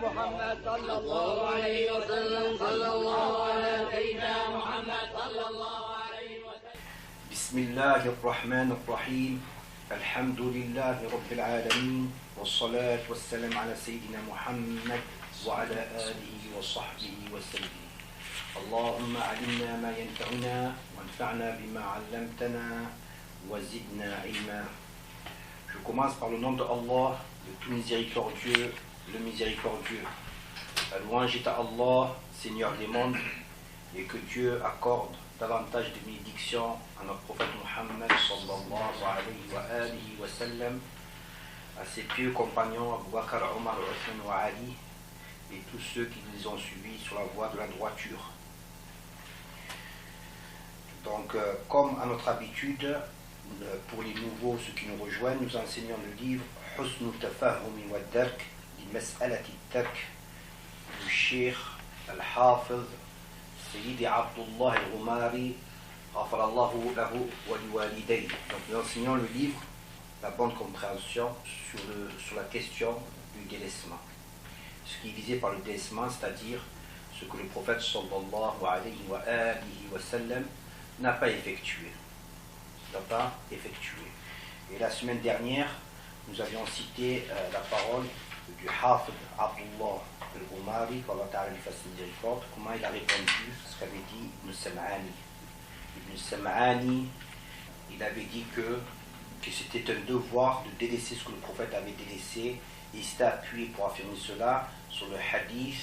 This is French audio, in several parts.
محمد صلى الله عليه وسلم صلى الله على سيدنا محمد صلى الله عليه وسلم. بسم الله الرحمن الرحيم. الحمد لله رب العالمين والصلاة والسلام على سيدنا محمد وعلى آله وصحبه وسلم. اللهم علمنا ما ينفعنا وانفعنا بما علمتنا وزدنا علما. Je commence par le nom de Allah, le tout miséricordieux, le miséricordieux. La louange est à Allah, Seigneur des mondes, et que Dieu accorde davantage de bénédictions à notre prophète Muhammad sallallahu alayhi wa sallam, à ses pieux compagnons Abu Bakr, Omar, Uthman wa Ali, et tous ceux qui les ont suivis sur la voie de la droiture. Donc, comme à notre habitude, pour les nouveaux, ceux qui nous rejoignent, nous enseignons le livre Husn Tafahumi wa Dark di Mas'alati Tark du Cheikh Al-Hafiz Sayyidi Abdullah Al-Ghumari Ghafarallahu lahu wa liwalidayhi. Donc nous enseignons le livre La bonne compréhension sur la question du délaissement. Ce qui est visé par le délaissement, c'est-à-dire ce que le prophète sallallahu alayhi wa sallam n'a pas effectué. Et la semaine dernière, nous avions cité la parole du Hafid Abdullah al-Ghumari, qu'Allah lui fasse miséricorde, comment il a répondu à ce qu'avait dit Ibn Sam'ani. Ibn Sam'ani, il avait dit que c'était un devoir de délaisser ce que le prophète avait délaissé, et il s'était appuyé pour affirmer cela sur le hadith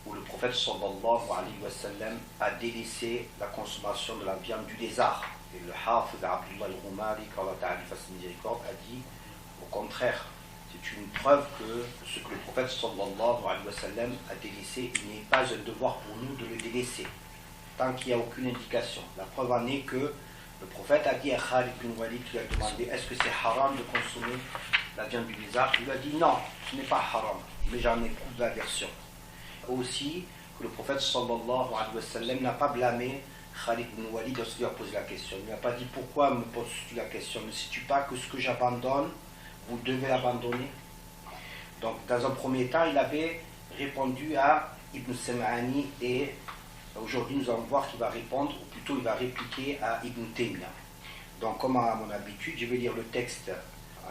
où le prophète sallallahu alayhi wa sallam a délaissé la consommation de la viande du lézard. Et le Hafid Abdullah al-Ghumari, qu'Allah lui fasse miséricorde, a dit au contraire, c'est une preuve que ce que le prophète sallallahu alayhi wa sallam a délaissé, il n'est pas un devoir pour nous de le délaisser, tant qu'il n'y a aucune indication. La preuve en est que le prophète a dit à Khalid bin Walid, qui lui a demandé est-ce que c'est haram de consommer la viande du lézard, il lui a dit non, ce n'est pas haram, mais j'en éprouve l'aversion. Aussi, que le prophète sallallahu alayhi wa sallam n'a pas blâmé Khalid bin Walid lorsqu'il lui a posé la question. Il n'a pas dit pourquoi me poses-tu la question, ne sais-tu pas que ce que j'abandonne, vous devez l'abandonner. Donc dans un premier temps, il avait répondu à Ibn Sam'ani, et aujourd'hui nous allons voir qu'il va répondre, ou plutôt il va répliquer à Ibn Taymiyyah. Donc comme à mon habitude, je vais lire le texte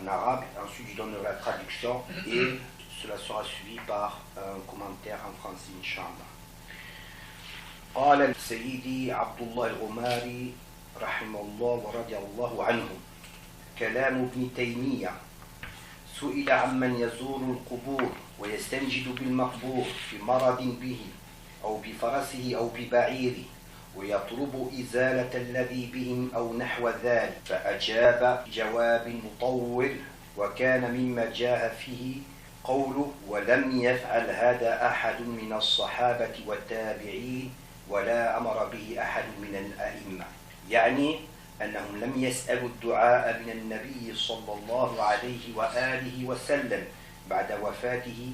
en arabe, ensuite je donnerai la traduction, et cela sera suivi par un commentaire en français, Inch'Allah. قال سيدي عبد الله الغماري رحمه الله ورضي الله عنه كلام ابن تيمية سئل عمن يزور القبور ويستنجد بالمقبور في مرض به أو بفرسه أو ببعيره ويطلب إزالة الذي بهم أو نحو ذلك، فأجاب جواب مطول، وكان مما جاء فيه قوله ولم يفعل هذا أحد من الصحابة والتابعين ولا أمر به أحد من الأئمة، يعني أنهم لم يسألوا الدعاء من النبي صلى الله عليه وآله وسلم بعد وفاته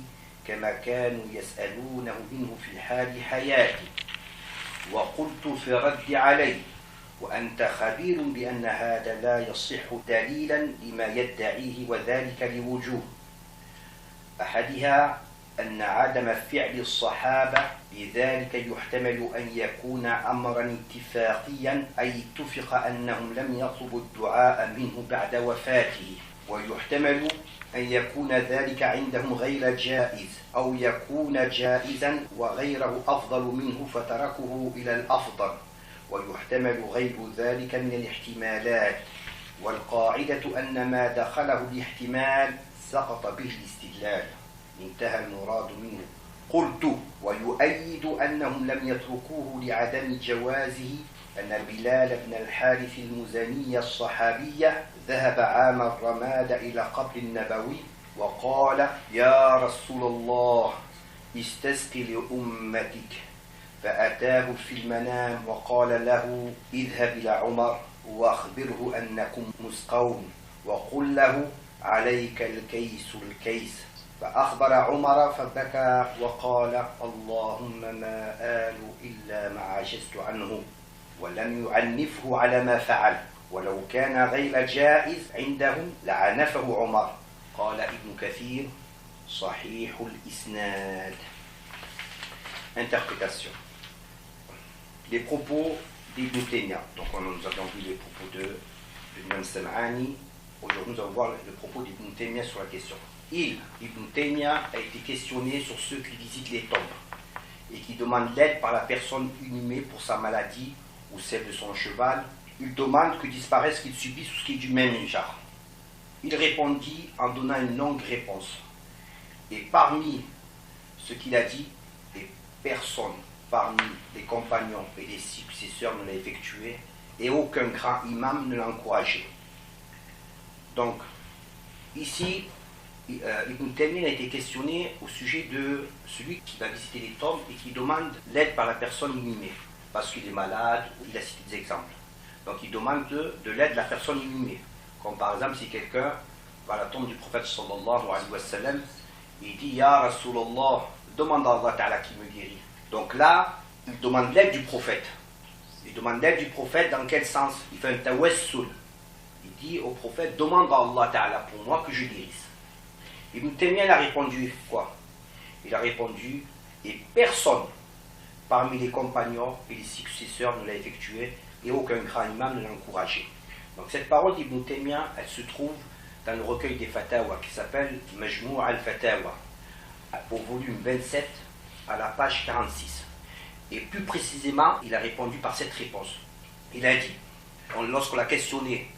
كما كانوا يسألونه منه في حال حياته. وقلت في رد عليه وأنت خبير بأن هذا لا يصح دليلا لما يدعيه، وذلك لوجوه. أحدها أن عدم فعل الصحابة لذلك يحتمل أن يكون أمرا اتفاقيا، أي اتفق أنهم لم يطلبوا الدعاء منه بعد وفاته، ويحتمل أن يكون ذلك عندهم غير جائز، أو يكون جائزا وغيره أفضل منه فتركه إلى الأفضل، ويحتمل غير ذلك من الاحتمالات، والقاعدة أن ما دخله الاحتمال سقط به الاستدلال. انتهى المراد منه. قلت ويؤيد أنهم لم يتركوه لعدم جوازه أن بلال بن الحارث المزني الصحابية ذهب عام الرماد إلى قبر النبوي وقال يا رسول الله استسق لأمتك، فأتاه في المنام وقال له اذهب إلى عمر وأخبره أنكم مسقون وقل له عليك الكيس الكيس. فأخبر عمر فبكى وقال اللهم ما آل إلا ما عجزت عنه، ولم يعنفه على ما فعل، ولو كان غير جائز عندهم لعنفه عمر. قال ابن كثير Sahih al-Isnad. Interprétation. Les propos d'Ibn Taymiyyah. Donc nous avions vu les propos de l'imam Sam'ani. Aujourd'hui nous allons voir le propos d'Ibn Taymiyyah sur la question. Ibn Taymiyyah, a été questionné sur ceux qui visitent les tombes et qui demandent l'aide par la personne inhumée pour sa maladie ou celle de son cheval. Il demande que disparaisse ce qu'il subit ou ce qui est du même genre. Il répondit en donnant une longue réponse. Et parmi ce qu'il a dit, et personne parmi les compagnons et les successeurs ne l'a effectué, et aucun grand imam ne l'a encouragé. Donc, ici, Ibn Taymiyyah a été questionné au sujet de celui qui va visiter les tombes et qui demande l'aide par la personne inhumée, parce qu'il est malade, ou il a cité des exemples. Donc il demande de l'aide de la personne inhumée. Comme par exemple si quelqu'un va à la tombe du prophète sallallahu alayhi wa sallam, il dit Ya Rasulallah, demande à Allah Ta'ala qui me guérit. Donc là, il demande l'aide du prophète. Il demande l'aide du prophète dans quel sens? Il fait un tawassul. Il dit au prophète, demande à Allah Ta'ala pour moi que je guérisse. Ibn Taymiyyah a répondu quoi? Il a répondu, et personne parmi les compagnons et les successeurs ne l'a effectué, et aucun grand imam ne l'a encouragé. Donc cette parole d'Ibn Taymiyyah, elle se trouve dans le recueil des Fatawa qui s'appelle Majmou' al-Fatawa, au volume 27, à la page 46. Et plus précisément, il a répondu par cette réponse. Il a dit, lorsqu'on l'a questionné,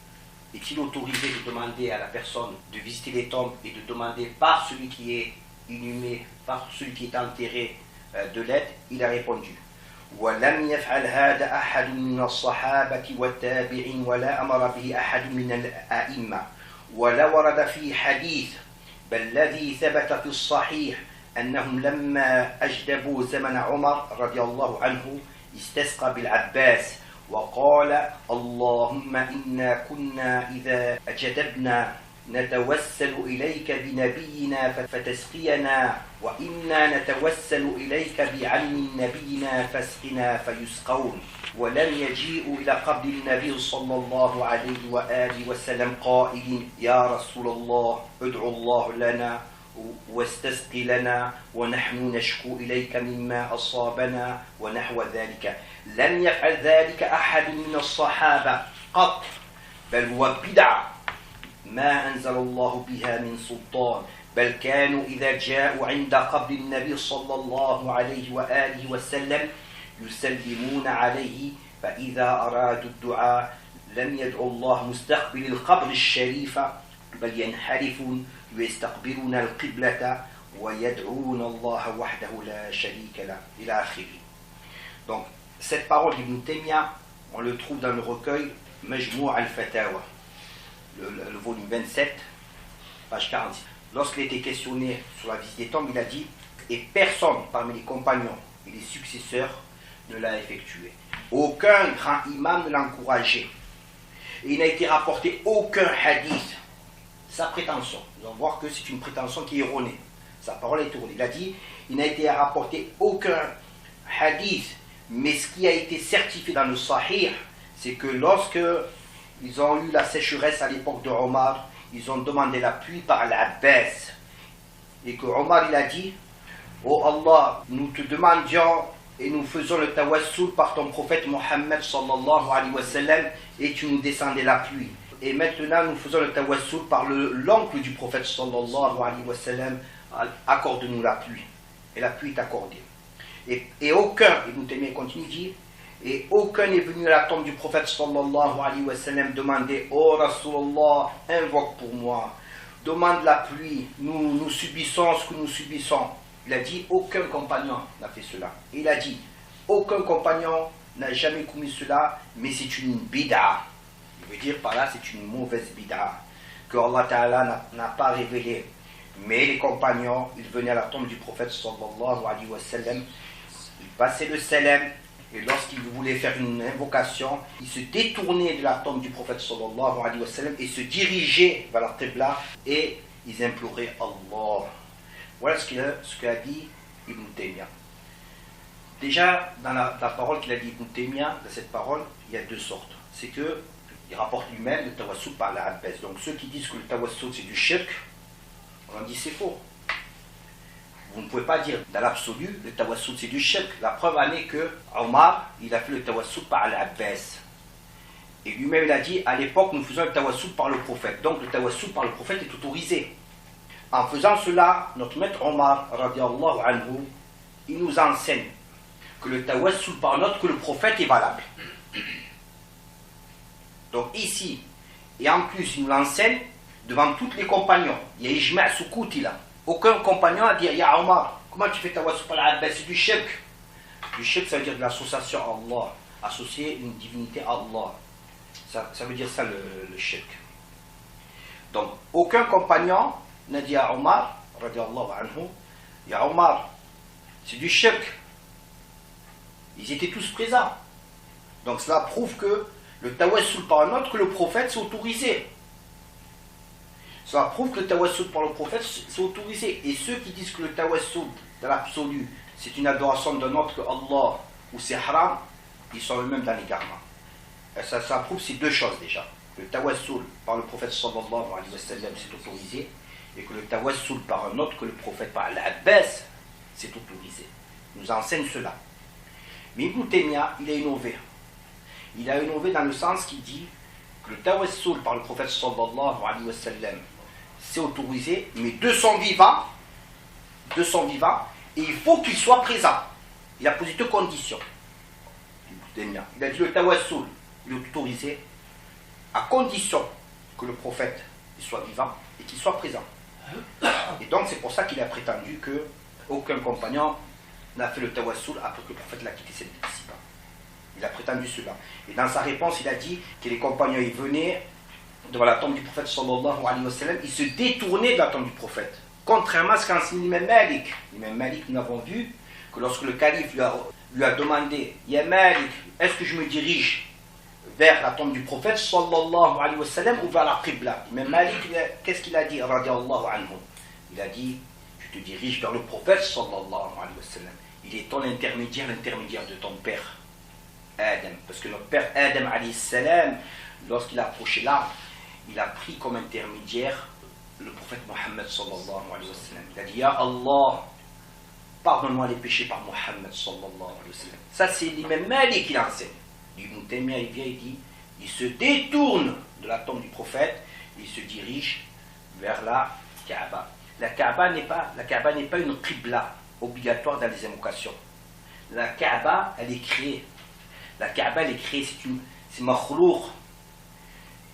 est-il autorisé de demander à la personne de visiter les tombes et de demander par celui qui est inhumé, par celui qui est enterré de l'aide? Il a répondu وَلَمْ يَفْعَلْ هَذَا أَحَدٌ مِنَ الصَّحَابَةِ وَالتَّابِعِينَ وَلَا أَمَرَ بِهِ أَحَدٌ مِنَ الْأَئِمَّةِ وَلَا وَرَدَ فِي حَدِيثٍ بَلْ الَّذِي ثَبَتَ في الصحيح أنهم لما أجدبوا زمن عمر رضي الله عنه استسقى بالعباس وقال اللهم إنا كنا إذا أجدبنا نتوسل إليك بنبينا فتسقينا وإنا نتوسل إليك بعم نبينا فاسقنا فيسقون ولم يجيءوا إلى قبر النبي صلى الله عليه وآله وسلم قائل يا رسول الله ادعو الله لنا واستسقي لنا ونحن نشكو إليك مما أصابنا ونحو ذلك لم يفعل ذلك أحد من الصحابة قط بل هو بدعة ما أنزل الله بها من سلطان بل كانوا إذا جاءوا عند قبر النبي صلى الله عليه وآله وسلم يسلمون عليه فإذا أرادوا الدعاء لم يدعوا الله مستقبل القبر الشريف بل ينحرفون يستقبلون القبلة ويدعون الله وحده لا شريك له إلى آخره. Donc cette parole d'Ibn Taymiyyah, on le trouve dans le recueil Majmou' al-Fatawa, le volume 27, page 46. Lorsqu'il était questionné sur la visite des tombes, il a dit et personne parmi les compagnons et les successeurs ne l'a effectué. Aucun grand imam ne l'a encouragé. Et il n'a été rapporté aucun hadith. Sa prétention, nous allons voir que c'est une prétention qui est erronée. Sa parole est erronée. Il a dit, il n'a été rapporté aucun hadith, mais ce qui a été certifié dans le Sahih, c'est que lorsque ils ont eu la sécheresse à l'époque de Omar, ils ont demandé la pluie par l'Abbas. Et que Omar il a dit, oh Allah, nous te demandions et nous faisons le tawassul par ton prophète Mohammed sallallahu alayhi wa sallam et tu nous descendais la pluie. Et maintenant nous faisons le tawassul par l'oncle du prophète sallallahu alayhi wa sallam, accorde-nous la pluie. Et la pluie est accordée. Et aucun, Ibn Taymiyyah continue, dit, et aucun n'est venu à la tombe du prophète sallallahu alayhi wa sallam demander, oh Rasulallah, invoque pour moi, demande la pluie, nous subissons ce que nous subissons. Il a dit, aucun compagnon n'a fait cela. Il a dit, aucun compagnon n'a jamais commis cela, mais c'est une bid'a. Il veut dire par là, c'est une mauvaise bid'a, que Allah Ta'ala n'a pas révélé. Mais les compagnons, ils venaient à la tombe du prophète sallallahu alayhi wa sallam, ils passaient le salam, et lorsqu'ils voulaient faire une invocation, ils se détournaient de la tombe du prophète sallallahu alayhi wa sallam et se dirigeaient vers la qibla et ils imploraient Allah. Voilà ce qu'a dit Ibn Taymiyyah. Déjà, dans la parole qu'il a dit Ibn Taymiyyah, dans cette parole, il y a deux sortes. C'est que il rapporte lui-même le tawassul par la Abbas. Donc ceux qui disent que le tawassul c'est du shirk, on en dit c'est faux. Vous ne pouvez pas dire dans l'absolu, le tawassul c'est du shirk. La preuve en est que Omar, il a fait le tawassul par Al-Abbas. Et lui-même il a dit, à l'époque nous faisons le tawassul par le prophète. Donc le tawassul par le prophète est autorisé. En faisant cela, notre maître Omar, radiallahu anhu, il nous enseigne que le tawassul par un autre que le prophète est valable. Donc ici, et en plus il nous l'enseigne devant tous les compagnons. Il y a Ijma' Sukouti là. Aucun compagnon a dit, ya Omar, comment tu fais tawassul par l'Abbas? C'est du shirk. Du shirk, ça veut dire de l'association à Allah. Associer une divinité à Allah. Ça veut dire ça le shirk. Donc, aucun compagnon n'a dit à Omar, radiallahu anhu, ya Omar, c'est du shirk. Ils étaient tous présents. Donc, cela prouve que le tawassul par un autre que le prophète, c'est autorisé. Cela prouve que le tawassul par le prophète, c'est autorisé. Et ceux qui disent que le tawassul, dans l'absolu, c'est une adoration d'un autre que Allah, ou c'est haram, ils sont eux-mêmes dans l'égarement. Ça prouve ces deux choses déjà. Le tawassul par le prophète sallallahu alayhi wa sallam, c'est autorisé. Et que le tawassul par un autre que le prophète, par Al-Abbas, c'est autorisé. Il nous enseigne cela. Mais Ibn Taymiyyah, il a innové. Il a innové dans le sens qu'il dit que le tawassul par le prophète sallallahu alayhi wa sallam, c'est autorisé, mais de son vivant, et il faut qu'il soit présent. Il a posé deux conditions. Il a dit le tawassul, il est autorisé à condition que le prophète soit vivant et qu'il soit présent. Et donc c'est pour ça qu'il a prétendu que aucun compagnon n'a fait le tawassul après que le prophète l'a quitté cette vie-ci. Il a prétendu cela. Et dans sa réponse, il a dit que les compagnons y venaient devant la tombe du prophète sallallahu alayhi wa sallam, ils se détournaient de la tombe du prophète. Contrairement à ce qu'enseigne l'imam Malik. L'imam Malik, nous avons vu que lorsque le calife lui a demandé, Ya Malik, est-ce que je me dirige vers la tombe du prophète sallallahu alayhi wa sallam ou vers la qibla? L'imam Malik, qu'est-ce qu'il a dit, radiallahu anhu? Il a dit, tu te diriges vers le prophète sallallahu alayhi wa sallam. Il est ton intermédiaire, l'intermédiaire de ton père Adam. Parce que notre père Adam alayhi salam, lorsqu'il a approché l'arbre, il a pris comme intermédiaire le prophète Mohammed sallallahu alayhi wa sallam. Il a dit, Ya Allah, pardonne-moi les péchés par Mohammed sallallahu alayhi wa sallam. Ça c'est l'imam Malik qui l'enseigne. Ibn Taymiyyah, il vient et dit, il se détourne de la tombe du prophète, il se dirige vers la Kaaba. La Kaaba n'est pas une qibla obligatoire dans les invocations. La Kaaba, elle est créée. La Kaaba, elle est créée, c'est makhlour.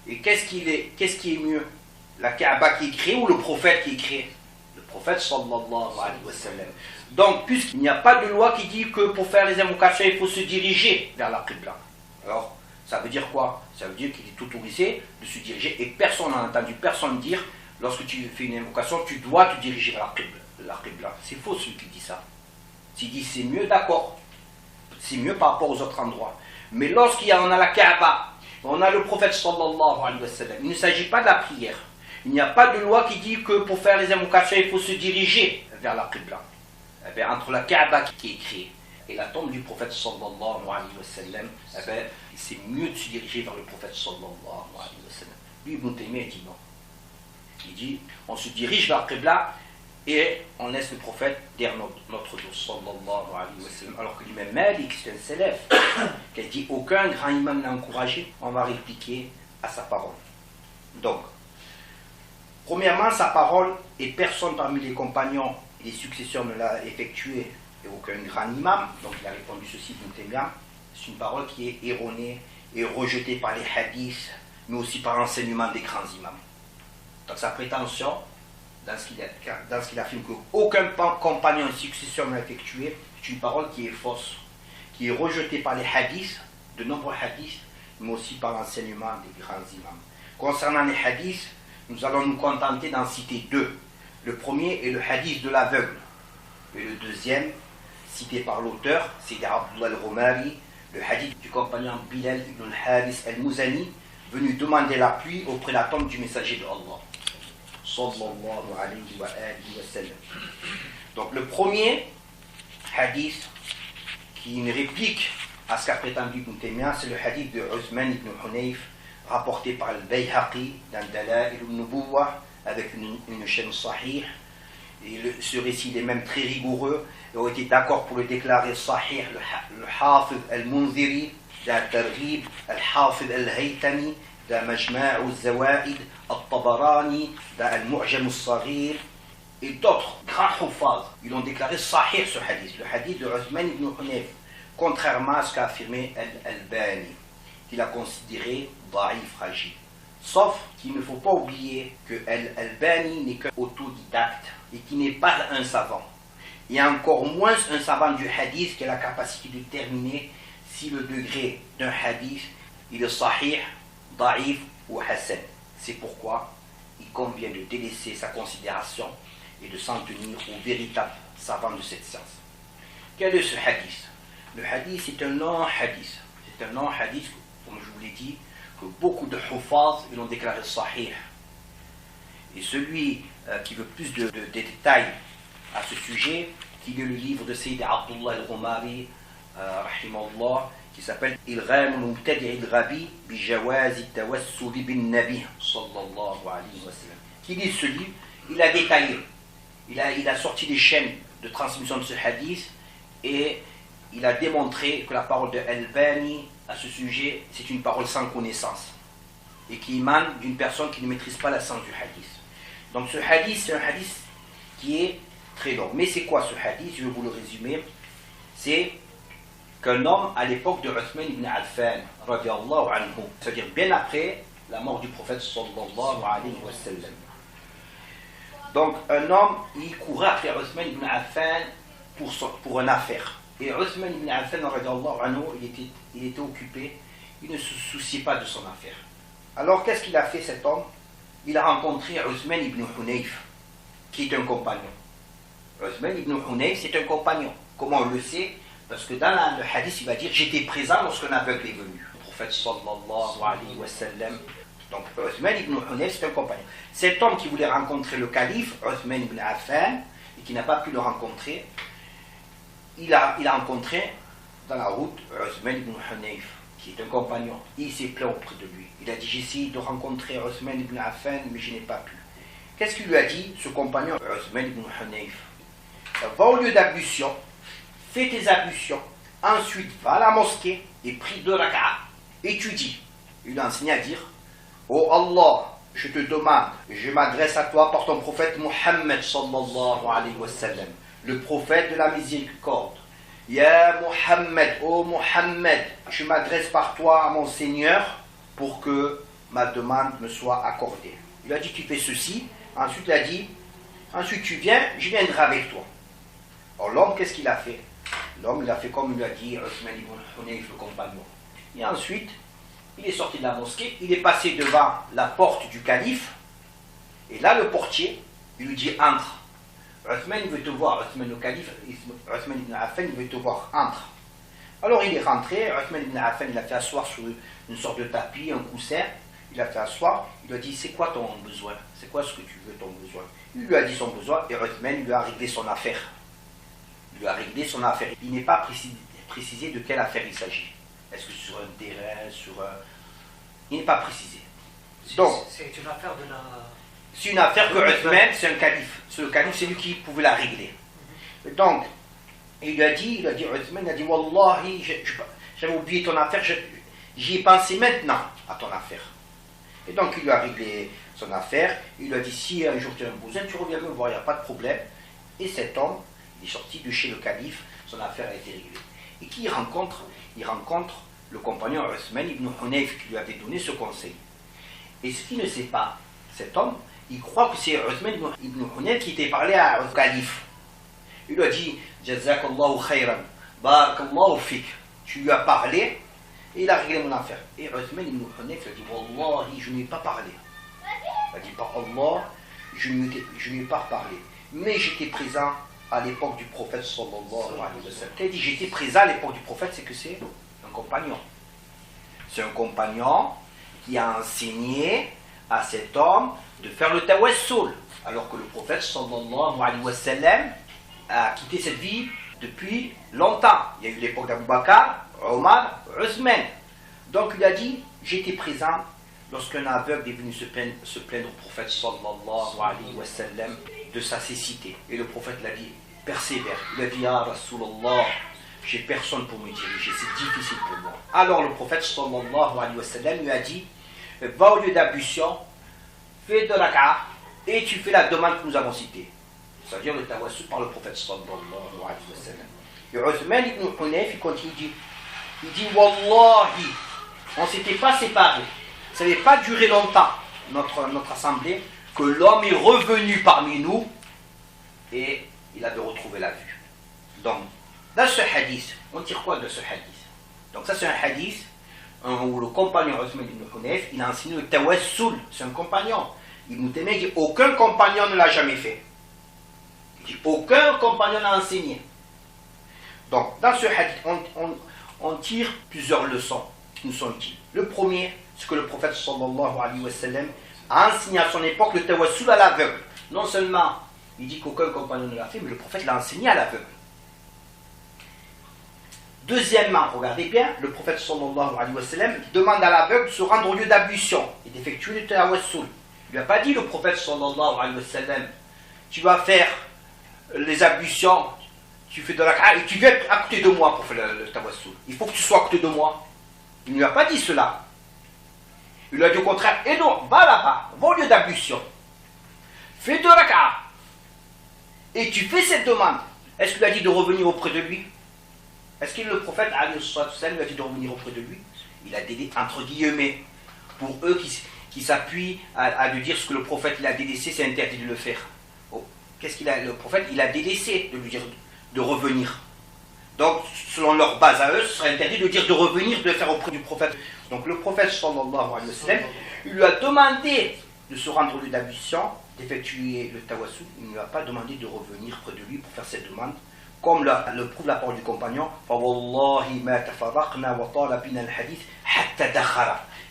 Et qu'est-ce qui est mieux? La Kaaba qui est créée ou le prophète qui est créé? Le prophète sallallahu alayhi wa sallam. Donc, puisqu'il n'y a pas de loi qui dit que pour faire les invocations, il faut se diriger vers la qibla. Alors, ça veut dire quoi? Ça veut dire qu'il est autorisé de se diriger, et personne n'a entendu personne dire, lorsque tu fais une invocation, tu dois te diriger vers la qibla. C'est faux celui qui dit ça. S'il dit c'est mieux, d'accord. C'est mieux par rapport aux autres endroits. Mais lorsqu'on a la Kaaba, on a le prophète sallallahu alayhi wa sallam, il ne s'agit pas de la prière. Il n'y a pas de loi qui dit que pour faire les invocations, il faut se diriger vers la qibla. Eh bien, entre la Kaaba qui est créée et la tombe du prophète sallallahu alayhi wa sallam, eh bien, c'est mieux de se diriger vers le prophète sallallahu alayhi wa sallam. Lui, Ibn Taymiyyah dit non. Il dit, on se dirige vers la qibla et on laisse le prophète derrière notre dos, sallallahu alayhi wa sallam. Alors que l'imam Malik, c'est un célèbre, qui a dit, aucun grand imam n'a encouragé, on va répliquer à sa parole. Donc, premièrement, sa parole, et personne parmi les compagnons et les successeurs ne l'a effectuée, et aucun grand imam, donc il a répondu ceci, Ibn Taymiyyah, c'est une parole qui est erronée et rejetée par les hadiths, mais aussi par l'enseignement des grands imams. Donc sa prétention, dans ce qu'il affirme qu'aucun compagnon et successeur ne l'a effectuée, c'est une parole qui est fausse, qui est rejetée par les hadiths, de nombreux hadiths, mais aussi par l'enseignement des grands imams. Concernant les hadiths, nous allons nous contenter d'en citer deux. Le premier est le hadith de l'aveugle. Et le deuxième, cité par l'auteur, c'est Abdullah al-Rumari, le hadith du compagnon Bilal ibn al-Haris al-Muzani, venu demander la pluie auprès de la tombe du messager de Allah. Sallallahu alayhi wa sallam. Donc le premier hadith, qui est une réplique à ce qu'a prétendu Ibn Taymiyyah, c'est le hadith de Uthman ibn Hunayf, rapporté par le Bayhaqi dans Dala'il al-Nubuwah avec une chaîne sahih. et ce récit est même très rigoureux, et ont été d'accord pour le déclarer sahih, le Hafid al-Munziri, al-Targhib, al-Hafid al-Haytami, Majma' al-Zawaid, al-Tabarani, al-Mu'jam al-Saghir, et d'autres grands huffaz. Ils ont déclaré sahih ce hadith, le hadith de Uthman ibn Hunayf, contrairement à ce qu'a affirmé al-Albani, qu'il a considéré da'if, fragile. Sauf qu'il ne faut pas oublier que al-Albani n'est qu'un autodidacte et qui n'est pas un savant. Et encore moins un savant du hadith qui a la capacité de déterminer si le degré d'un hadith il est sahih, da'if ou hassan. C'est pourquoi il convient de délaisser sa considération et de s'en tenir aux véritables savants de cette science. Quel est ce hadith? Le hadith est un long hadith. C'est un long hadith, comme je vous l'ai dit, que beaucoup de huffaz l'ont déclaré sahih. Et celui qui veut plus de détails à ce sujet, qu'il y ait le livre de Sayyid Abdullah al-Ghumari, rahimahullah, qui s'appelle Ilgham al-Mubtadi' al-Ghabi bi Jawaz al-Tawassul bin Nabi sallallahu alayhi wa sallam. Qui lit ce livre, il a détaillé, il a sorti des chaînes de transmission de ce hadith et il a démontré que la parole de Albani à ce sujet, c'est une parole sans connaissance et qui émane d'une personne qui ne maîtrise pas la science du hadith. Donc ce hadith, c'est un hadith qui est très long. Mais c'est quoi ce hadith? Je vais vous le résumer. C'est qu'un homme à l'époque de Uthman ibn Affan, radiallahu anhu, c'est-à-dire bien après la mort du prophète sallallahu alayhi wa sallam. Donc un homme, il courait après Uthman ibn Affan pour une affaire. Et Uthman ibn Affan, radiallahu anhu, il était occupé, il ne se souciait pas de son affaire. Alors qu'est-ce qu'il a fait cet homme? Il a rencontré Uthman ibn Hunayf, qui est un compagnon. Uthman ibn Hunayf, c'est un compagnon. Comment on le sait? Parce que dans le hadith, il va dire « J'étais présent lorsqu'un aveugle est venu ». Le prophète sallallahu alayhi wa sallam. Donc Uthman ibn Hunayf, c'est un compagnon. Cet homme qui voulait rencontrer le calife, Uthman ibn Affan, et qui n'a pas pu le rencontrer, il a rencontré dans la route Uthman ibn Hunayf, qui est un compagnon. Il s'est plaint auprès de lui. Il a dit « J'ai essayé de rencontrer Uthman ibn Affan, mais je n'ai pas pu ». Qu'est-ce qu'il lui a dit, ce compagnon Uthman ibn Hunayf? Va au lieu d'ablution, fais tes ablutions, ensuite va à la mosquée et prie 2 rak'a, étudie. Il a enseigné à dire « Oh Allah, je te demande, je m'adresse à toi par ton prophète Muhammad sallallahu alayhi wa sallam, le prophète de la miséricorde. Ya Muhammad, oh Muhammad, je m'adresse par toi à mon Seigneur pour que ma demande me soit accordée. » Il a dit « Tu fais ceci ». Ensuite il a dit « Ensuite tu viens, je viendrai avec toi ». Alors l'homme, qu'est-ce qu'il a fait? L'homme, il a fait comme il a dit Uthman ibn Hunayf, le compagnon. Et ensuite, il est sorti de la mosquée, il est passé devant la porte du calife, et là le portier, il lui dit « Entre ». Uthman, il veut te voir, Uthman le calife, Uthman ibn Affan, il veut te voir, entre. Alors il est rentré, Uthman ibn Affan, il a fait asseoir sur une sorte de tapis, un coussin, il a fait asseoir, il lui a dit « C'est quoi ton besoin? C'est quoi ce que tu veux, ton besoin ?» Il lui a dit son besoin, et Uthman lui a réglé son affaire. Il lui a réglé son affaire. Il n'est pas précisé de quelle affaire il s'agit. Est-ce que c'est sur un terrain, sur un... Il n'est pas précisé. Donc, c'est une affaire de la... C'est une affaire que Uthman, c'est un calife. C'est le calife, c'est lui qui pouvait la régler. Donc, il lui a dit, Uthman, il a dit, Wallahi, j'avais oublié ton affaire, j'y ai pensé maintenant à ton affaire. Et donc, il lui a réglé son affaire. Il lui a dit, si un jour tu as un besoin, tu reviens me voir, il n'y a pas de problème. Et cet homme, il est sorti de chez le calife, son affaire a été réglée. Et qui il rencontre? Il rencontre le compagnon Uthman ibn Hunayf qui lui avait donné ce conseil. Et ce qu'il ne sait pas, cet homme, il croit que c'est Uthman ibn Hunayf qui était parlé au calife. Il lui a dit Jazakallahu khayran, barakallahu fik. Tu lui as parlé et il a réglé mon affaire. Et Uthman ibn Hunayf a dit Wallahi, je ne lui ai pas parlé. Il a dit par Allah, je ne lui ai pas parlé. Mais j'étais présent à l'époque du prophète sallallahu alayhi wa sallam. Quand il dit j'étais présent à l'époque du prophète, c'est que c'est un compagnon. C'est un compagnon qui a enseigné à cet homme de faire le tawassul, alors que le prophète sallallahu alayhi wa sallam a quitté cette vie depuis longtemps. Il y a eu l'époque d'Abu Bakr, Omar, Uthman. Donc il a dit j'étais présent lorsqu'un aveugle est venu se plaindre au prophète sallallahu alayhi wa sallam. de sa cécité. Et le prophète l'a dit, persévère. Il a dit, ah Rasulallah, j'ai personne pour me diriger, c'est difficile pour moi. Alors le prophète sallallahu alayhi wa sallam lui a dit, va au lieu d'ablution, fais 2 rak'a et tu fais la demande que nous avons citée. C'est-à-dire le tawassul par le prophète sallallahu alayhi wa sallam. Et Uthman ibn Hunayf, il continue, il dit, Wallahi, on ne s'était pas séparés. Ça n'avait pas duré longtemps, notre assemblée, que l'homme est revenu parmi nous et il avait retrouvé la vue. Donc, dans ce hadith, on tire quoi de ce hadith? Donc ça c'est un hadith où le compagnon Uthman ibn Hunayf, il a enseigné le tawassul, c'est un compagnon. Ibn Taymiyyah dit, aucun compagnon ne l'a jamais fait. Il dit, aucun compagnon n'a enseigné. Donc, dans ce hadith, on tire plusieurs leçons qui nous sont utiles. Le premier, c'est que le prophète sallallahu alayhi wa sallam a enseigné à son époque le tawassul à l'aveugle. Non seulement il dit qu'aucun compagnon ne l'a fait, mais le prophète l'a enseigné à l'aveugle. Deuxièmement, regardez bien, le prophète sallallahu alayhi wa sallam demande à l'aveugle de se rendre au lieu d'ablution et d'effectuer le tawassul. Il ne lui a pas dit, le prophète sallallahu alayhi wa sallam, tu vas faire les ablutions, tu fais de la et tu viens à côté de moi pour faire le tawassul. Il faut que tu sois à côté de moi. Il ne lui a pas dit cela. Il lui a dit au contraire, et non, va là-bas, va au lieu d'ablution. Fais 2 rak'a. Et tu fais cette demande. Est-ce qu'il lui a dit de revenir auprès de lui? Est-ce que le prophète lui a dit de revenir auprès de lui? Il a délaissé, entre guillemets, pour eux qui s'appuient à lui dire ce que le prophète il a délaissé, c'est interdit de le faire. Oh. Qu'est-ce qu'il a, le prophète, il a délaissé de lui dire de revenir. Donc, selon leur base à eux, ce serait interdit de dire de revenir, de le faire auprès du prophète. Donc, le prophète, sallallahu alayhi wa sallam, il lui a demandé de se rendre au lieu d'ablution, d'effectuer le tawassul. Il ne lui a pas demandé de revenir près de lui pour faire cette demande. Comme le prouve la parole du compagnon, il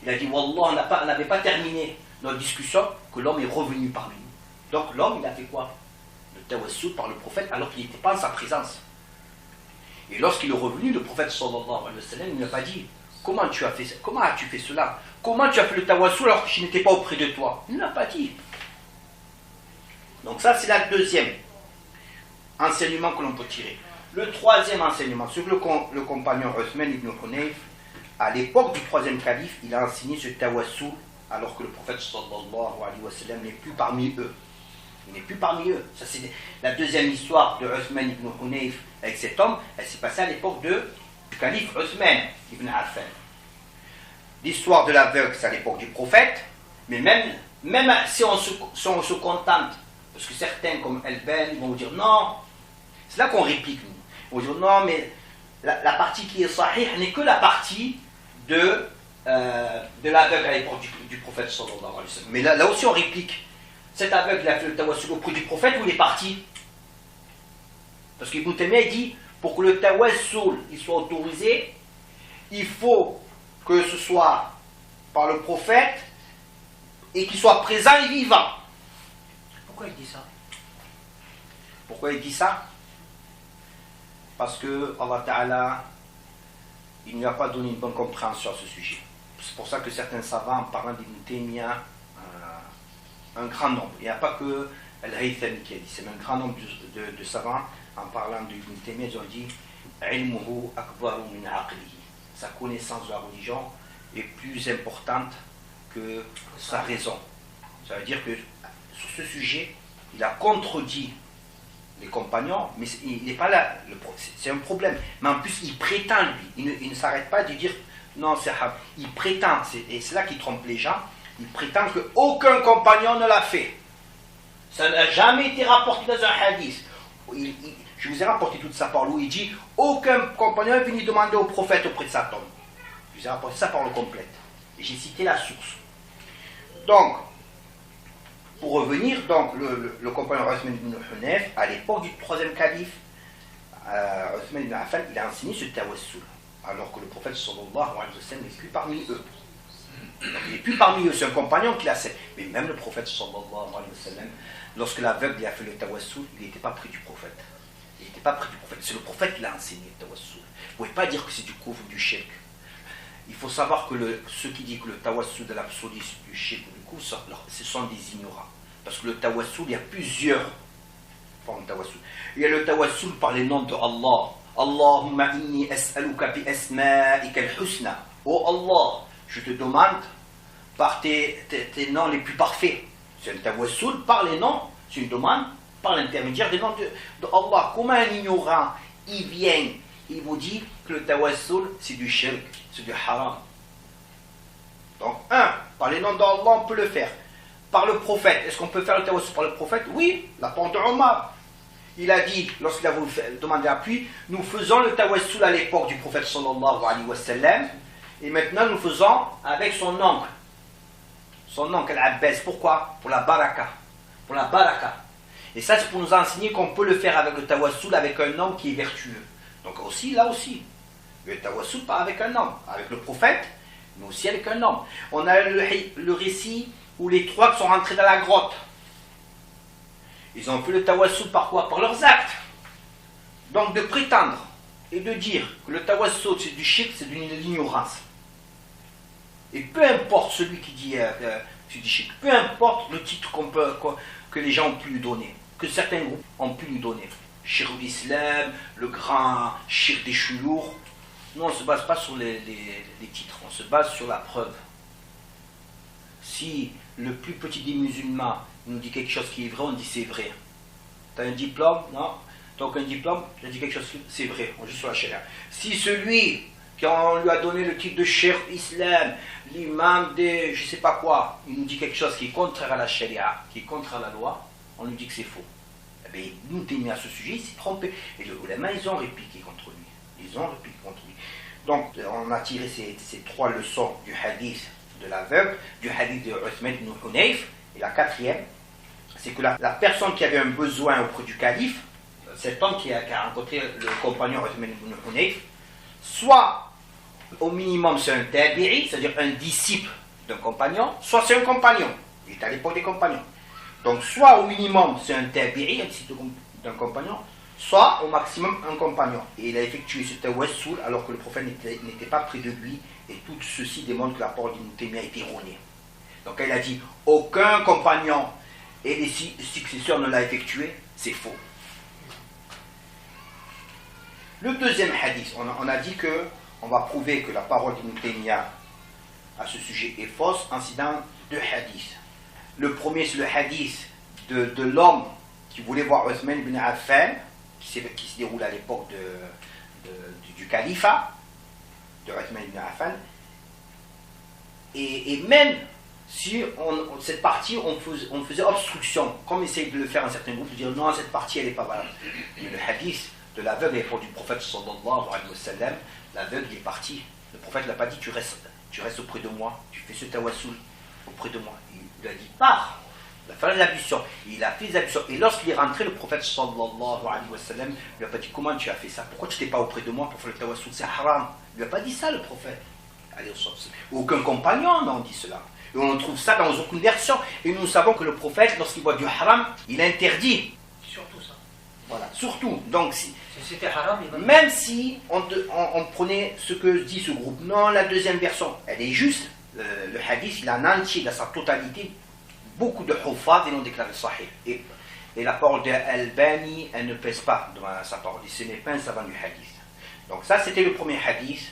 a dit, Wallah, on n'avait pas terminé notre discussion, que l'homme est revenu parmi nous. Donc, l'homme, il a fait quoi? Le tawassul par le prophète, alors qu'il n'était pas en sa présence. Et lorsqu'il est revenu, le prophète sallallahu alayhi wa sallam, il ne lui a pas dit, comment as-tu fait cela? Comment tu as fait le tawassul alors que je n'étais pas auprès de toi? Il ne l'a pas dit. Donc ça, c'est la deuxième enseignement que l'on peut tirer. Le troisième enseignement, c'est que le compagnon Uthman ibn Hunayf, à l'époque du troisième calife, il a enseigné ce tawassul alors que le prophète sallallahu alayhi wa sallam n'est plus parmi eux. Il n'est plus parmi eux. Ça, c'est la deuxième histoire de Uthman ibn Hunayf avec cet homme. Elle s'est passée à l'époque du calife Uthman ibn Affan. L'histoire de l'aveugle, c'est à l'époque du prophète. Mais même si on se contente, parce que certains comme Elben, ils vont vous dire non. C'est là qu'on réplique, nous. On va dire non, mais la partie qui est sahih n'est que la partie de l'aveugle à l'époque du prophète sallallahu alayhi wa sallam. Mais là aussi on réplique. Cet aveugle, il a fait le tawassul auprès du prophète où il est parti. Parce qu'Ibn Taymiyyah dit, pour que le tawassul il soit autorisé, il faut que ce soit par le prophète et qu'il soit présent et vivant. Pourquoi il dit ça? Pourquoi il dit ça? Parce que Allah Ta'ala, il ne lui a pas donné une bonne compréhension à ce sujet. C'est pour ça que certains savants, en parlant d'Ibn Taymiyyah, un grand nombre, il n'y a pas que Al-Haythami qui a dit, c'est un grand nombre de savants, en parlant d'Ibn Taymiyyah, ils ont dit ilmuhu akbaru min aqlihi. Sa connaissance de la religion est plus importante que sa raison. Ça veut dire que sur ce sujet, il a contredit les compagnons, mais il n'est pas là. C'est un problème. Mais en plus, il prétend, lui. Il ne s'arrête pas de dire non, c'est Hab. Il prétend, et c'est là qu'il trompe les gens. Il prétend qu'aucun compagnon ne l'a fait. Ça n'a jamais été rapporté dans un hadith. Je vous ai rapporté toute sa parole où il dit aucun compagnon est venu demander au prophète auprès de sa tombe. Je vous ai rapporté sa parole complète. Et j'ai cité la source. Donc, pour revenir, donc, le compagnon Uthman ibn Hunayf, à l'époque du troisième calife, Uthman ibn Affan, il a enseigné ce tawassul, alors que le prophète sallallahu alayhi wa sallam n'est plus parmi eux. Donc, il n'est plus parmi eux, c'est un compagnon qui l'a fait. Mais même le prophète sallallahu alayhi wa sallam, lorsque l'aveugle a fait le tawassul, il n'était pas près du prophète. Il n'était pas près du prophète. C'est le prophète qui l'a enseigné le tawassul. Vous ne pouvez pas dire que c'est du kufr ou du shirk. Il faut savoir que ceux qui disent que le tawassul de l'absolu du shirk ou du kufr, ce sont des ignorants. Parce que le tawassul, il y a plusieurs forme de tawassul. Il y a le tawassul par les noms de Allah. Allahumma inni as'aluka bi asma'ika al-husna. Oh Allah, je te demande par tes noms les plus parfaits. C'est un tawassul par les noms, c'est une demande par l'intermédiaire des noms de Allah. Comment un ignorant, il vient, il vous dit que le tawassul c'est du shirk, c'est du haram. Donc, par les noms d'Allah, on peut le faire. Par le prophète, est-ce qu'on peut faire le tawassul par le prophète? Oui, la parole de Omar. Il a dit, lorsqu'il a voulu demander appui, nous faisons le tawassul à l'époque du prophète sallallahu alayhi wa sallam, et maintenant nous faisons avec son oncle. Son oncle Al-Abbas. Pourquoi? Pour la baraka. Pour la baraka. Et ça, c'est pour nous enseigner qu'on peut le faire avec le tawassul avec un homme qui est vertueux. Donc aussi, là aussi, le tawassul pas avec un homme, avec le prophète, mais aussi avec un homme. On a le récit où les trois sont rentrés dans la grotte. Ils ont fait le tawassul par quoi? Par leurs actes. Donc de prétendre et de dire que le tawassul c'est du shirk, c'est de l'ignorance. Et peu importe celui qui dit c'est du shirk, peu importe le titre que les gens ont pu lui donner, que certains groupes ont pu lui donner. Shirk l'islam, le grand shirk des chouyours. Nous on ne se base pas sur les titres, on se base sur la preuve. Si le plus petit des musulmans nous dit quelque chose qui est vrai, on dit c'est vrai. Tu as un diplôme? Non. Donc un diplôme, je dis quelque chose, c'est vrai, on joue sur la charia. Si celui qu'on lui a donné le titre de cheikh islam, l'imam de je sais pas quoi, il nous dit quelque chose qui est contraire à la charia, qui est contraire à la loi, on lui dit que c'est faux. Eh bien, nous t'aimons à ce sujet, il s'est trompé. Et les ulama, ils ont répliqué contre lui. Ils ont répliqué contre lui. Donc, on a tiré ces trois leçons du hadith de l'aveugle, du hadith de Uthman ibn Hunayf, et la quatrième, c'est que la personne qui avait un besoin auprès du calife, cet homme qui a rencontré le compagnon Uthman ibn Hunayf, soit au minimum c'est un tabi'i, c'est-à-dire un disciple d'un compagnon, soit c'est un compagnon, il est à l'époque des compagnons. Donc soit au minimum c'est un tabi'i, un disciple d'un compagnon, soit au maximum un compagnon. Et il a effectué ce tawassul alors que le prophète n'était pas près de lui, et tout ceci démontre que la parole d'Ibn Taymiyyah est erronée. Donc elle a dit aucun compagnon et les successeurs ne l'a effectué, c'est faux. Le deuxième hadith, on a dit que on va prouver que la parole d'Ibn Taymiyyah à ce sujet est fausse en citant deux hadiths. Le premier, c'est le hadith de l'homme qui voulait voir Uthman ibn Affan, qui se déroule à l'époque du califat de Uthman ibn Affan. Et même si cette partie, on faisait obstruction, comme essaye de le faire un certain groupe, de dire non, cette partie elle n'est pas valable. Mais le hadith de l'aveugle est pour du prophète sallallahu alayhi wa sallam, l'aveugle est parti. Le prophète ne l'a pas dit tu restes auprès de moi, tu fais ce tawassul auprès de moi. Il a dit pars, il a fait les ablutions. Il a fait les ablutions. Et lorsqu'il est rentré, le prophète sallallahu alayhi wa sallam lui a pas dit comment tu as fait ça, pourquoi tu n'étais pas auprès de moi pour faire le tawassul, c'est haram. Il lui a pas dit ça le prophète. Allez, aucun compagnon n'en dit cela. Et on trouve ça dans aucune version. Et nous savons que le prophète, lorsqu'il voit du haram, il interdit. Surtout ça. Voilà, surtout. Donc, si c'était haram, même si on prenait ce que dit ce groupe, non, la deuxième version, elle est juste. Le hadith, il a en entier, dans sa totalité, beaucoup de huffaz et non déclaré sahih. Et la parole d'Al-Albani, elle ne pèse pas devant sa parole. Ce n'est pas un savant du hadith. Donc ça, c'était le premier hadith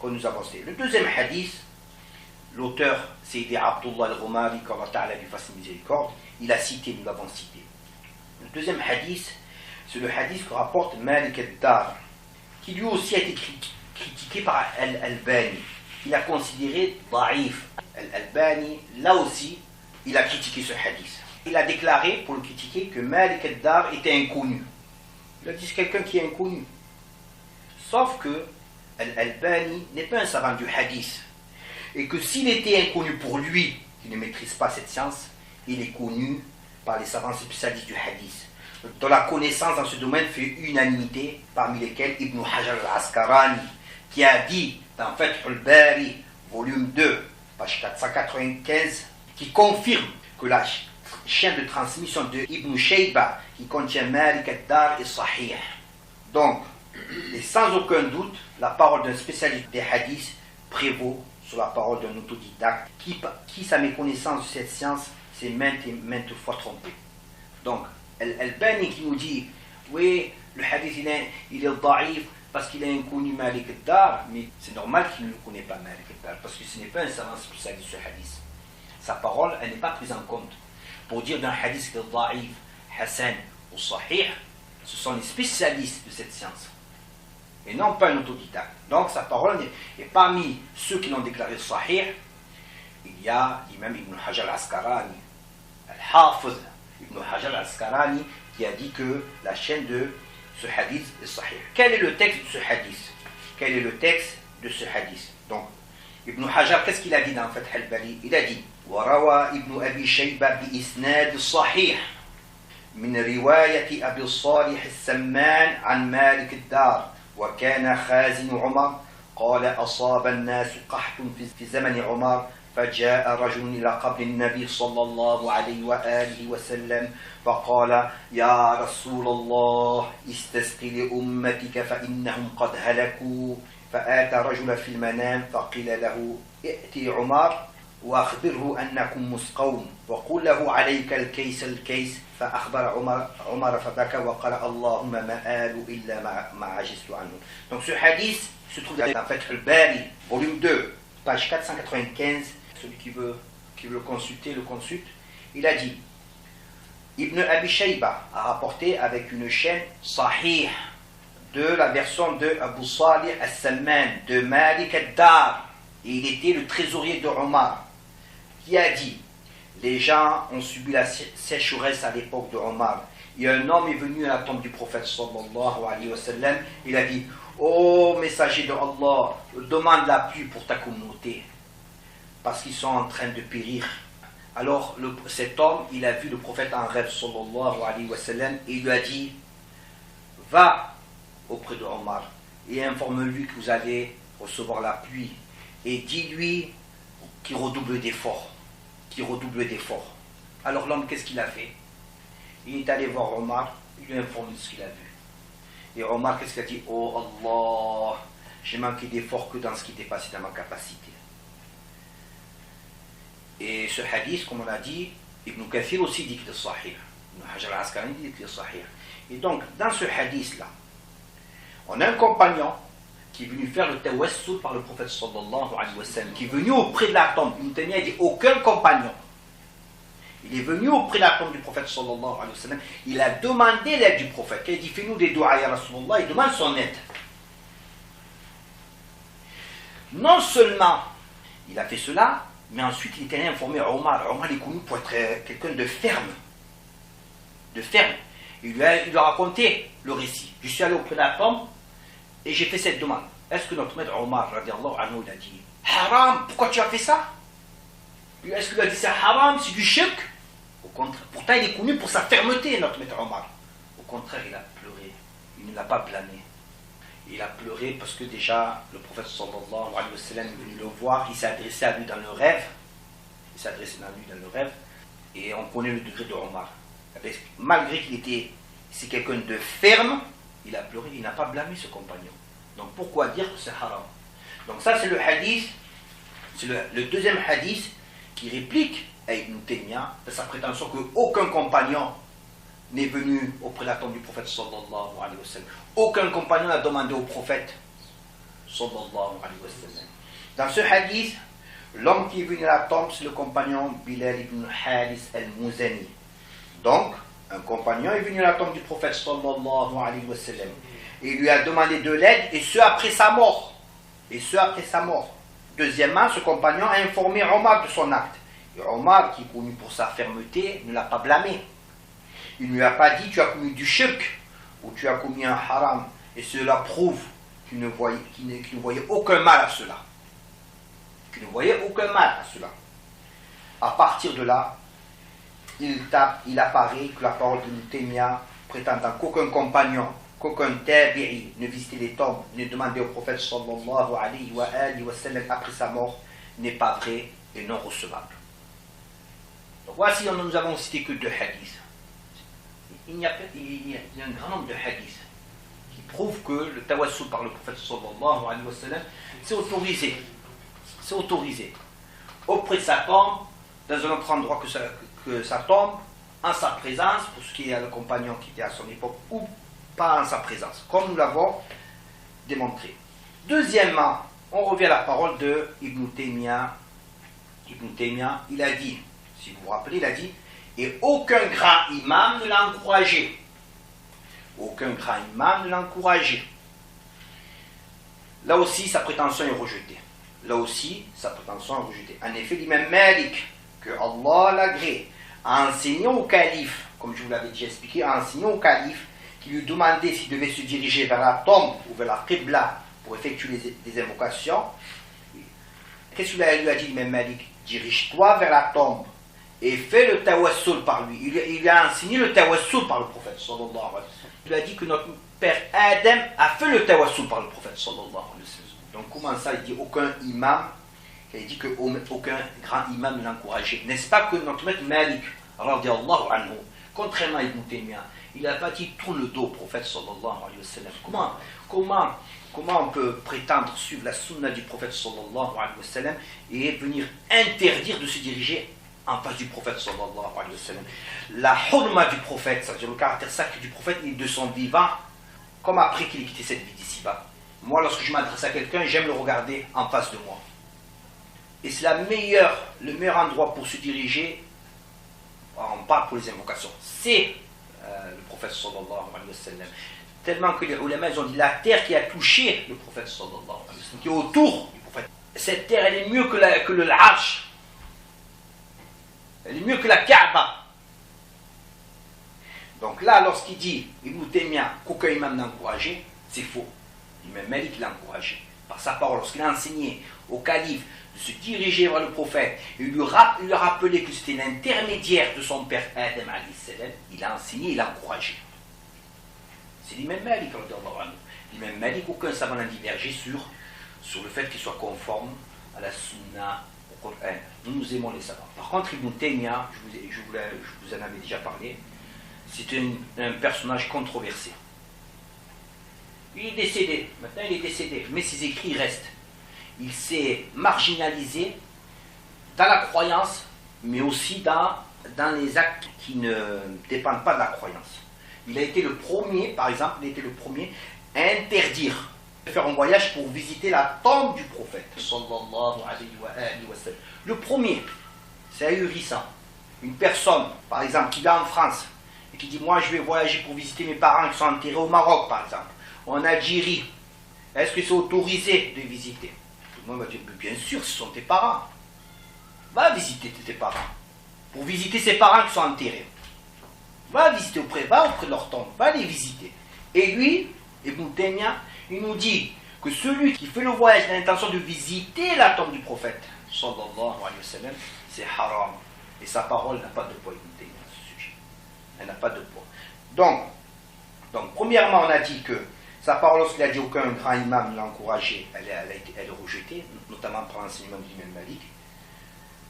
que nous avons cité. Le deuxième hadith, l'auteur, c'est Abdullah al-Ghumari, qu'Allah Ta'ala lui fasse miséricorde, il a cité, nous l'avons cité. Le deuxième hadith, c'est le hadith que rapporte Malik al-Dar, qui lui aussi a été critiqué par Al-Albani. Il a considéré da'if. Al-Albani, là aussi, il a critiqué ce hadith. Il a déclaré, pour le critiquer, que Malik al-Dar était inconnu. Il a dit c'est quelqu'un qui est inconnu. Sauf que Al-Albani n'est pas un savant du hadith. Et que s'il était inconnu pour lui, qui ne maîtrise pas cette science, il est connu par les savants spécialistes du hadith, dont la connaissance dans ce domaine fait unanimité, parmi lesquels Ibn Hajar al-Asqalani, qui a dit dans Fath al-Bari, volume 2, page 495, qui confirme que la chaîne de transmission de Ibn Shayba, qui contient Malik al-Dar, est sahih. Donc, et sans aucun doute, la parole d'un spécialiste des hadiths prévaut sur la parole d'un autodidacte qui, sa méconnaissance de cette science, s'est maintes et maintes fois trompé. Donc, Al-Albani qui nous dit, oui, le hadith il est daïf parce qu'il a inconnu Malik al-Dar, mais c'est normal qu'il ne le connaît pas Malik al-Dar, parce que ce n'est pas un savant spécialiste ce hadith. Sa parole, elle n'est pas prise en compte. Pour dire d'un hadith qui est daïf, Hassan ou Sahih, ce sont les spécialistes de cette science, et non pas un autodidacte. Donc sa parole est parmi ceux qui l'ont déclaré Sahih, il y a l'imam Ibn Hajar al-Asqalani, Al-Hafiz Ibn Hajar al-Asqalani, qui a dit que la chaîne de ce hadith est sahih. Quel est le texte de ce hadith? Quel est le texte de ce hadith? Donc, Ibn Hajar, qu'est-ce qu'il a dit dans Fath al-Bari? Il a dit وروى ابن أبي شيبة بإسناد صحيح من رواية أبي الصالح السمان عن مالك الدار وكان خازن عمر قال أصاب الناس قحط في زمن عمر فجاء رجل إلى قبر النبي صلى الله عليه وآله وسلم فقال يا رسول الله استسقي لأمتك فإنهم قد هلكوا فآتى رجل في المنام فقيل له ائتي عمر وأخبره أنكم مسقون وقل له عليك الكيس فأخبر عمر فبكى وقال اللهم ما آل إلا ما عجزت عنه. Donc ce hadith se trouve dans Fath al-Bari, volume 2, page 495. Celui qui veut le consulter, le consulte. Il a dit Ibn Abi Shayba a rapporté avec une chaîne sahih de la version de Abu Salih al-Salman de Malik al-Dar, et il était le trésorier de Omar, qui a dit les gens ont subi la sécheresse à l'époque de Omar, et un homme est venu à la tombe du prophète sallallahu alayhi wa sallam. Il a dit ô messager de Allah, demande la pluie pour ta communauté parce qu'ils sont en train de périr. Alors cet homme, il a vu le prophète en rêve sallallahu alayhi wa sallam, et il lui a dit va auprès de Omar et informe-lui que vous allez recevoir la pluie, et dis-lui qu'il redouble d'efforts, Alors l'homme, qu'est-ce qu'il a fait? Il est allé voir Omar, il lui a informé de ce qu'il a vu, et Omar, qu'est-ce qu'il a dit? Oh Allah, j'ai manqué d'efforts que dans ce qui était passé dans ma capacité. Et ce hadith, comme on l'a dit, Ibn Kathir aussi dit qu'il est sahih. Ibn Hajar al-Asqalani dit qu'il est sahih. Et donc, dans ce hadith-là, on a un compagnon qui est venu faire le tawassul par le prophète sallallahu alayhi wa sallam, qui est venu auprès de la tombe. Ibn Taymiyyah dit aucun compagnon. Il est venu auprès de la tombe du prophète sallallahu alayhi wa sallam. Il a demandé l'aide du prophète. Il a dit fais-nous des doigts ya Rasulullah. Il demande son aide. Non seulement il a fait cela, mais ensuite il est allé informer Omar. Omar est connu pour être quelqu'un de ferme. Il lui a raconté le récit. Je suis allé auprès de la tombe et j'ai fait cette demande. Est-ce que notre maître Omar radiallahu anhu, il a dit haram, pourquoi tu as fait ça? Est-ce qu'il a dit c'est haram, c'est du shirk? Au contraire, pourtant il est connu pour sa fermeté, notre maître Omar. Au contraire, il a pleuré, il ne l'a pas blâmé. Il a pleuré parce que déjà le prophète sallallahu alayhi wa sallam est venu le voir, il s'est adressé à lui dans le rêve. Et on connaît le degré de Omar. Malgré qu'il était, c'est quelqu'un de ferme, il a pleuré, il n'a pas blâmé ce compagnon. Donc pourquoi dire que c'est haram? Donc ça c'est le hadith, c'est le deuxième hadith qui réplique à Ibn Taymiyyah de sa prétention qu'aucun compagnon n'est venu auprès de la tombe du prophète sallallahu alayhi wa sallam. Aucun compagnon n'a demandé au prophète sallallahu alayhi wa sallam. Dans ce hadith, l'homme qui est venu à la tombe, c'est le compagnon Bilal ibn Haris al-Muzani. Donc, un compagnon est venu à la tombe du prophète sallallahu alayhi wa sallam et lui a demandé de l'aide, et ce après sa mort. Deuxièmement, ce compagnon a informé Omar de son acte. Et Omar, qui est connu pour sa fermeté, ne l'a pas blâmé. Il ne lui a pas dit tu as commis du shirk ou tu as commis un haram. Et cela prouve qu'il ne voyait aucun mal à cela. À partir de là, il apparaît que la parole de Taymiyyah prétendant qu'aucun compagnon, qu'aucun tabi'i ne visitait les tombes, ne demandait au prophète sallallahu alayhi wa sallam après sa mort, n'est pas vrai et non recevable. Donc voici, nous avons cité que 2 hadiths. Il y a un grand nombre de hadiths qui prouvent que le tawassul par le prophète sallallahu alayhi wa sallam, c'est autorisé. Auprès de sa tombe, dans un autre endroit que sa tombe, en sa présence, pour ce qui est le compagnon qui était à son époque, ou pas en sa présence, comme nous l'avons démontré. Deuxièmement, on revient à la parole de Ibn Taymiyyah. Ibn Taymiyyah, il a dit, si vous vous rappelez, il a dit, et aucun grand imam ne l'a encouragé. Aucun grand imam ne l'a encouragé. Là aussi, sa prétention est rejetée. Là aussi, sa prétention est rejetée. En effet, l'imam Malik, que Allah l'agrée, a enseigné au calife, comme je vous l'avais déjà expliqué, a enseigné au calife qui lui demandait s'il devait se diriger vers la tombe ou vers la qibla pour effectuer des invocations. Qu'est-ce qu'il lui a dit l'imam Malik? Dirige-toi vers la tombe et fais le tawassul par lui. Il lui a enseigné le tawassul par le prophète sallallahu alayhi wa sallam. Il a dit que notre père Adam a fait le tawassul par le prophète sallallahu alayhi wa sallam. Donc comment ça, il dit aucun imam, il dit qu'aucun grand imam ne l'a encouragé. N'est-ce pas que notre maître Malik, radiallahu anhu, contrairement à Ibn Taymiyyah, il n'a pas dit tourne le dos au prophète sallallahu alayhi wa sallam. Comment on peut prétendre suivre la sunna du prophète sallallahu alayhi wa sallam et venir interdire de se diriger en face du prophète sallallahu alayhi wa sallam? La hurma du prophète, c'est-à-dire le caractère sacré du prophète, il est de son vivant, comme après qu'il ait quitté cette vie d'ici-bas. Moi, lorsque je m'adresse à quelqu'un, j'aime le regarder en face de moi. Et c'est le meilleur endroit pour se diriger, on parle pour les invocations, c'est le prophète sallallahu alayhi wa sallam. Tellement que les ulama ont dit la terre qui a touché le prophète sallallahu alayhi wa sallam, qui est autour du prophète. Cette terre, elle est mieux que le Arsh. Elle est mieux que la Kaaba. Donc là, lorsqu'il dit Ibn Taymiyyah qu'aucun imam n'a encouragé, c'est faux. L'imam Malik l'a encouragé par sa parole. Lorsqu'il a enseigné au calife de se diriger vers le prophète et lui a rappelé que c'était l'intermédiaire de son père Adam alayhi salam, il a enseigné, il a encouragé. C'est l'imam Malik. L'imam Malik, aucun savant n'a divergé sur le fait qu'il soit conforme à la sunna, au Coran. Nous aimons les savants. Par contre, Ibn Taymiyyah, je vous en avais déjà parlé, c'est un personnage controversé. Il est décédé, maintenant il est décédé, mais ses écrits restent. Il s'est marginalisé dans la croyance, mais aussi dans les actes qui ne dépendent pas de la croyance. Il a été le premier, par exemple, à interdire de faire un voyage pour visiter la tombe du prophète, sallallahu alayhi wa sallam. Le premier, c'est ahurissant. Une personne, par exemple, qui va en France et qui dit, moi je vais voyager pour visiter mes parents qui sont enterrés au Maroc, par exemple, ou en Algérie, est-ce que c'est autorisé de visiter? Tout le monde va dire, bien sûr, ce sont tes parents. Va visiter tes parents, pour visiter ses parents qui sont enterrés. Va visiter auprès de leur tombe, va les visiter. Et lui, Ibn Taymiyyah, il nous dit que celui qui fait le voyage dans l'intention de visiter la tombe du prophète, sallallahu alayhi wa sallam, c'est haram. Et sa parole n'a pas de poids, Ibn Taymiyyah, à ce sujet. Elle n'a pas de poids. Donc, premièrement, on a dit que sa parole, lorsqu'il a dit aucun grand imam ne l'a encouragé, elle est rejetée, notamment par l'enseignement de l'imam Malik.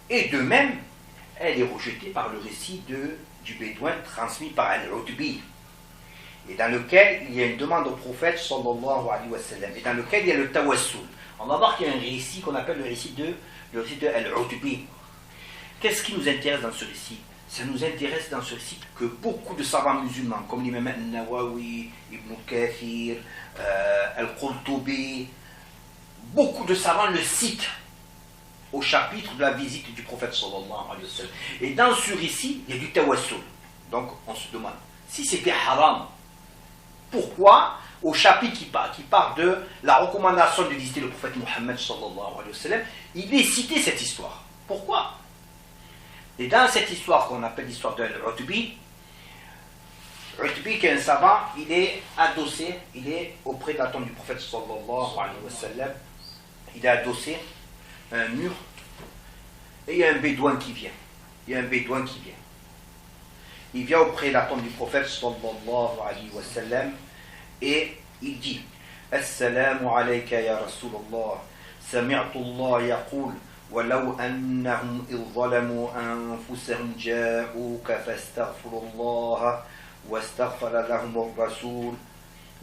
Et de même, elle est rejetée par le récit du bédouin transmis par Al-Utbi, et dans lequel il y a une demande au prophète sallallahu alayhi wa sallam, et dans lequel il y a le tawassul. On va voir qu'il y a un récit qu'on appelle le récit de Al-Utbi. Qu'est-ce qui nous intéresse dans ce récit? Ça nous intéresse dans ce récit que beaucoup de savants musulmans, comme l'imam Al-Nawawi, Ibn Kathir, Al-Qurtubi, beaucoup de savants le citent au chapitre de la visite du prophète sallallahu alayhi wa sallam. Et dans ce récit, il y a du tawassul. Donc on se demande, si c'était haram, pourquoi au chapitre qui parle de la recommandation de visiter le prophète Mohammed sallallahu alayhi wa sallam, il est cité cette histoire? Pourquoi? Et dans cette histoire qu'on appelle l'histoire de Al-Utbi, Utbi qui est un savant, il est adossé, il est auprès de la tombe du prophète sallallahu alayhi wa sallam, il est adossé à un mur, et il y a un bédouin qui vient. Il vient auprès de la tombe du prophète sallallahu alayhi wa sallam, et il dit, Assalamu alayka ya Rasulallah, sami'tu Allah yaqul, ولو أنهم إذ ظلموا أنفسهم جاءوك فاستغفروا الله واستغفر لهم الرسول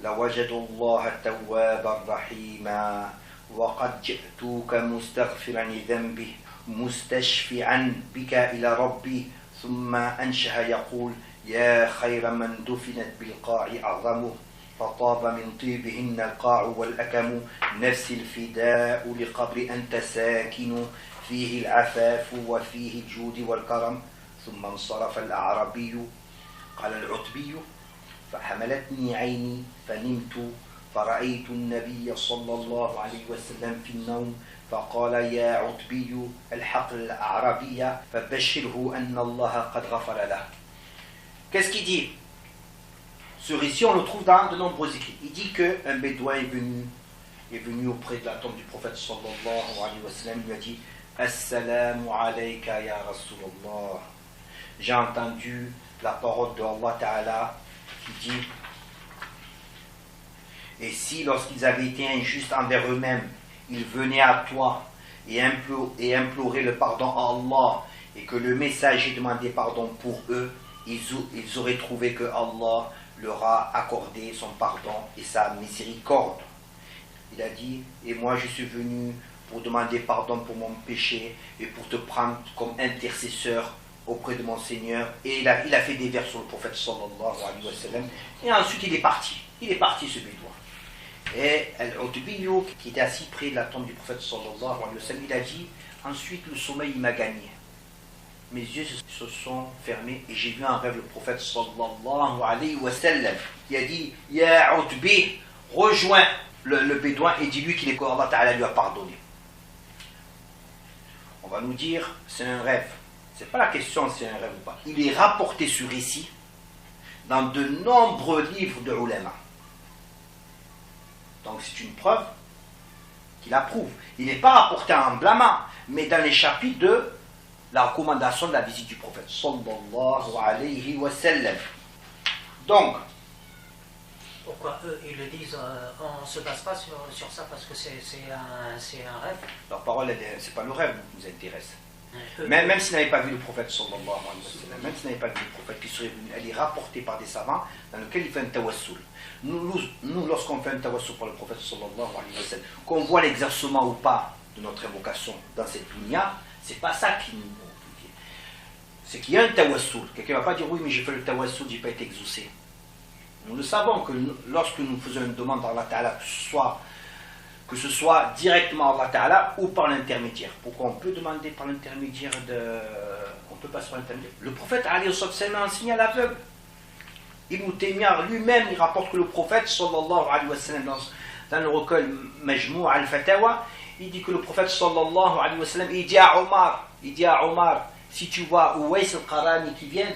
لوجدوا الله توابا رحيما وقد جئتوك مستغفرا لذنبه مستشفعا بك إلى ربي ثم أنشأ يقول يا خير من دفنت بالقاع أعظمه فطاب من طيبهن القاع والأكم نفس الفداء لقبر أنت ساكن فيه العفاف وفيه الجود والكرم ثم انصرف الأعرابي قال العتبي فحملتني عيني فنمت فرأيت النبي صلى الله عليه وسلم في النوم فقال يا عتبي الحق الأعرابي فبشره أن الله قد غفر له. Qu'est-ce qu'il dit? Ce récit, on le trouve dans de nombreux écrits. Il dit qu'un bédouin est venu auprès de la tombe du prophète sallallahu alayhi wa sallam. Il lui a dit Assalamu alayka ya Rasulallah. J'ai entendu la parole de Allah Ta'ala qui dit et si lorsqu'ils avaient été injustes envers eux-mêmes, ils venaient à toi et imploraient le pardon à Allah et que le messager demandait pardon pour eux, ils auraient trouvé que Allah leur a accordé son pardon et sa miséricorde. Il a dit, et moi je suis venu pour demander pardon pour mon péché et pour te prendre comme intercesseur auprès de mon Seigneur. Et il a fait des vers sur le prophète sallallahu alayhi wa sallam. Et ensuite il est parti ce bédouin. Et Al-Utbi, qui était assis près de la tombe du prophète sallallahu alayhi wa sallam, il a dit, ensuite le sommeil m'a gagné. Mes yeux se sont fermés et j'ai vu un rêve le prophète sallallahu alayhi wa sallam qui a dit Ya Utbi, rejoins le bédouin et dis-lui qu'il est que Allah Ta'ala lui a pardonné. On va nous dire c'est un rêve. C'est pas la question si c'est un rêve ou pas. Il est rapporté ce récit dans de nombreux livres de ulama. Donc c'est une preuve qu'il approuve. Il n'est pas rapporté en blâmant, mais dans les chapitres de la recommandation de la visite du prophète sallallahu alayhi wa sallam. Donc, pourquoi eux ils le disent, on ne se base pas sur ça parce que c'est un rêve. Leur parole, c'est pas le rêve qui nous intéresse. Même s'ils n'avaient pas vu le prophète sallallahu alayhi wa sallam, même s'ils n'avaient pas vu le prophète qui serait venu, elle est rapportée par des savants dans lequel il fait un tawassul. Nous lorsqu'on fait un tawassul pour le prophète sallallahu alayhi wa sallam, qu'on voit l'exercement ou pas de notre invocation dans cette dunya, c'est pas ça qui nous... C'est qu'il y a un tawassul. Quelqu'un ne va pas dire oui mais j'ai fait le tawassul, j'ai pas été exaucé. Nous le savons que lorsque nous faisons une demande à Allah Ta'ala, que ce soit directement à Allah Ta'ala ou par l'intermédiaire. Pourquoi on peut demander par l'intermédiaire on peut passer par l'intermédiaire. Le prophète alayhi sallam a enseigné à l'aveugle. Ibn Taymiyyah lui-même il rapporte que le prophète sallallahu alayhi wa sallam dans le recueil Majmou' al-Fatawa, il dit que le prophète sallallahu alayhi wa sallam il dit à Omar, si tu vois Uwais al-Qarani qui vient,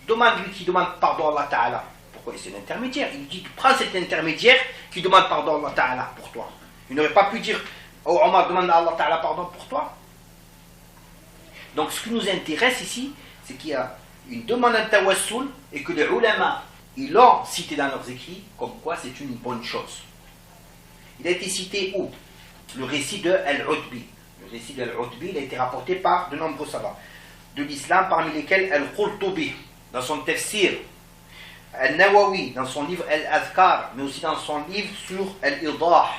demande-lui qui demande pardon à Allah Ta'ala. Pourquoi? C'est l'intermédiaire. Il dit prends cet intermédiaire qui demande pardon à Allah Ta'ala pour toi. Il n'aurait pas pu dire oh Omar demande à Allah Ta'ala pardon pour toi. Donc ce qui nous intéresse ici, c'est qu'il y a une demande à tawassul et que les ulama ils l'ont cité dans leurs écrits comme quoi c'est une bonne chose. Il a été cité où? Le récit de Al-Utbi. Le récit de Al-Utbi il a été rapporté par de nombreux savants de l'islam, parmi lesquels Al-Qurtubi dans son tafsir, Al-Nawawi dans son livre Al-Azkar, mais aussi dans son livre sur Al-Idah.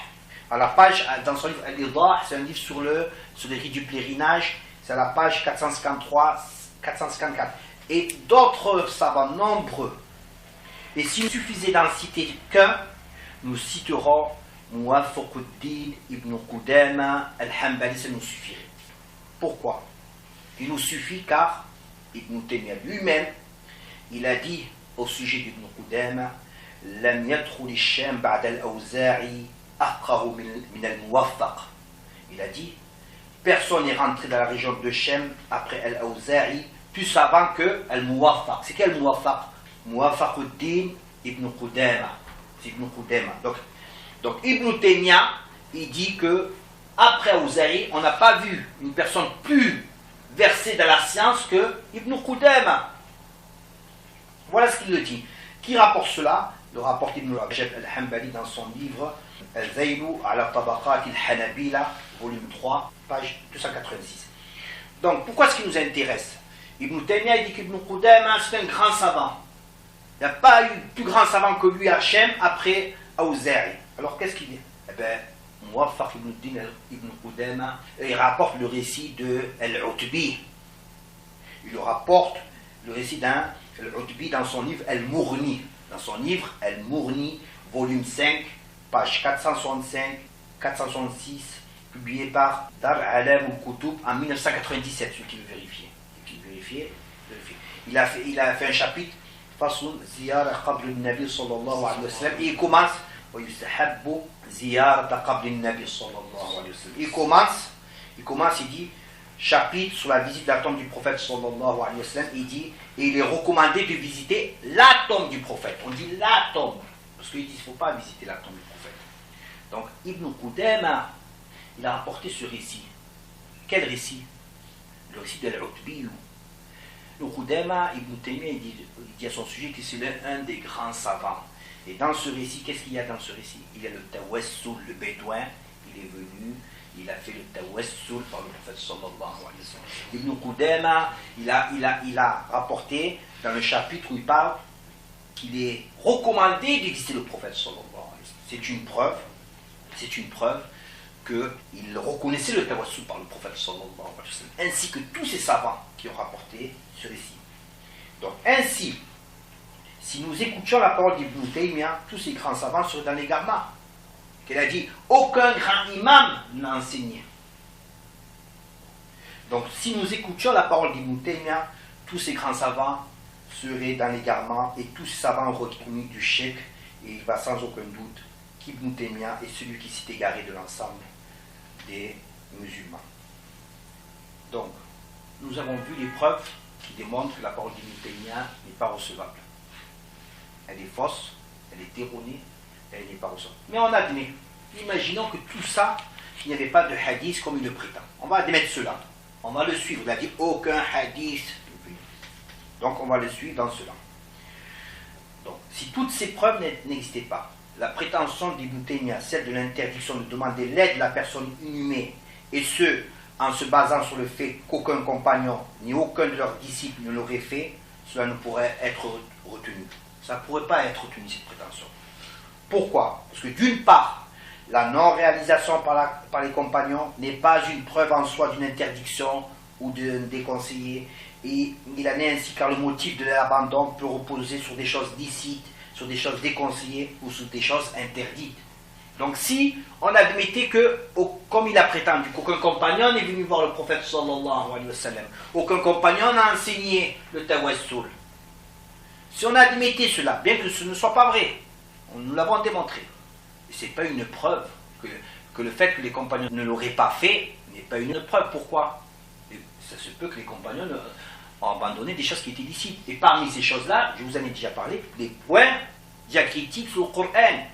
À la page, dans son livre Al-Idah, c'est un livre sur les rites du pèlerinage, c'est à la page 453-454. Et d'autres savants nombreux. Et s'il suffisait d'en citer qu'un, nous citerons Muwafaquddin ibn Qudama al-Hanbali, ça nous suffirait. Pourquoi? Il nous suffit car Ibn Taymiyyah lui-même, il a dit au sujet d'Ibn Qudama Lam yadkhul ash-Sham ba'da al-Awza'i aqrahu min al-Muwaffaq. Il a dit personne n'est rentré dans la région de Shem après al-Awza'i plus avant que al-Muwaffaq. C'est quel Muwaffaq? Muwafaquddin ibn Qudama. C'est Ibn Qudama. Donc Ibn Taymiyyah, il dit que après Awza'i, on n'a pas vu une personne plus versé dans la science que Ibn Qudama. Voilà ce qu'il le dit. Qui rapporte cela? Le rapporte Ibn Rajab al-Hanbali dans son livre Al-Zaylu ala Tabaqat al-Hanabila, volume 3, page 286. Donc, pourquoi ce qui nous intéresse? Ibn Taymiyyah dit qu'Ibn Qudama c'est un grand savant. Il n'y a pas eu plus grand savant que lui à Hachem après Awza'i. Alors qu'est-ce qu'il dit? Eh bien, Muwaffaq ibn Qudama, il rapporte le récit de Al-Utbi. Il le rapporte le récit d'un Al-Utbi dans son livre Al-Mourni. Dans son livre Al-Mourni, volume 5, page 465-466, publié par Dar Alam al-Kutub en 1997, ceux qui veulent vérifier. Il a fait un chapitre, Fasun Ziyara Qabr al-Nabi sallallahu alayhi wa sallam, et il commence, وَيُسْتَحَبُّ زِيَارَةَ قَبْرِ النَّبِي sallallahu alayhi wa sallam. Il commence, il dit, chapitre sur la visite de la tombe du prophète sallallahu alayhi wa sallam, il dit, et il est recommandé de visiter la tombe du prophète. On dit la tombe, parce qu'il dit qu'il ne faut pas visiter la tombe du prophète. Donc Ibn Qudama, il a rapporté ce récit. Quel récit? Le récit de l'Utbi. Ibn Qudama, Ibn Taymiyyah, il dit à son sujet que c'est un des grands savants. Et dans ce récit, qu'est-ce qu'il y a dans ce récit? Il y a le tawassul, le bédouin, il est venu, il a fait le tawassul par le prophète sallallahu alayhi wa sallam. Ibn Qudama, il a rapporté dans le chapitre où il parle qu'il est recommandé de visiter le prophète sallallahu alayhi wa sallam. C'est une preuve qu'il reconnaissait le tawassul par le prophète sallallahu alayhi wa sallam, ainsi que tous ces savants qui ont rapporté ce récit. Donc ainsi, si nous écoutions la parole d'Ibn Taymiyyah, tous ces grands savants seraient dans l'égarement. Qu'elle a dit, aucun grand imam n'a enseigné. Donc si nous écoutions la parole d'Ibn Taymiyyah, tous ces grands savants seraient dans l'égarement et tous ces savants auraient commis du shirk, et il va sans aucun doute qu'Ibn Taymiyyah est celui qui s'est égaré de l'ensemble des musulmans. Donc, nous avons vu les preuves qui démontrent que la parole d'Ibn Taymiyyah n'est pas recevable. Elle est fausse, elle est erronée, elle n'est pas recevable. Mais on admet, imaginons que tout ça, il n'y avait pas de hadith comme il le prétend. On va admettre cela. On va le suivre. Il a dit aucun hadith. Donc on va le suivre dans cela. Donc, si toutes ces preuves n'existaient pas, la prétention d'Ibn Taymiyyah, celle de l'interdiction de demander l'aide de la personne inhumée, et ce, en se basant sur le fait qu'aucun compagnon ni aucun de leurs disciples ne l'aurait fait, cela ne pourrait être retenu. Ça ne pourrait pas être retenu, cette prétention. Pourquoi? Parce que d'une part, la non-réalisation par les compagnons n'est pas une preuve en soi d'une interdiction ou d'un déconseillé, et il en est ainsi car le motif de l'abandon peut reposer sur des choses licites, sur des choses déconseillées ou sur des choses interdites. Donc si on admettait que, comme il a prétendu, qu'aucun compagnon n'est venu voir le prophète sallallahu alayhi wa sallam, aucun compagnon n'a enseigné le tawassul, si on admettait cela, bien que ce ne soit pas vrai, nous l'avons démontré, ce n'est pas une preuve que le fait que les compagnons ne l'auraient pas fait n'est pas une preuve. Pourquoi? Et ça se peut que les compagnons ont abandonné des choses qui étaient licites. Et parmi ces choses-là, je vous en ai déjà parlé, les points diacritiques sur le Coran.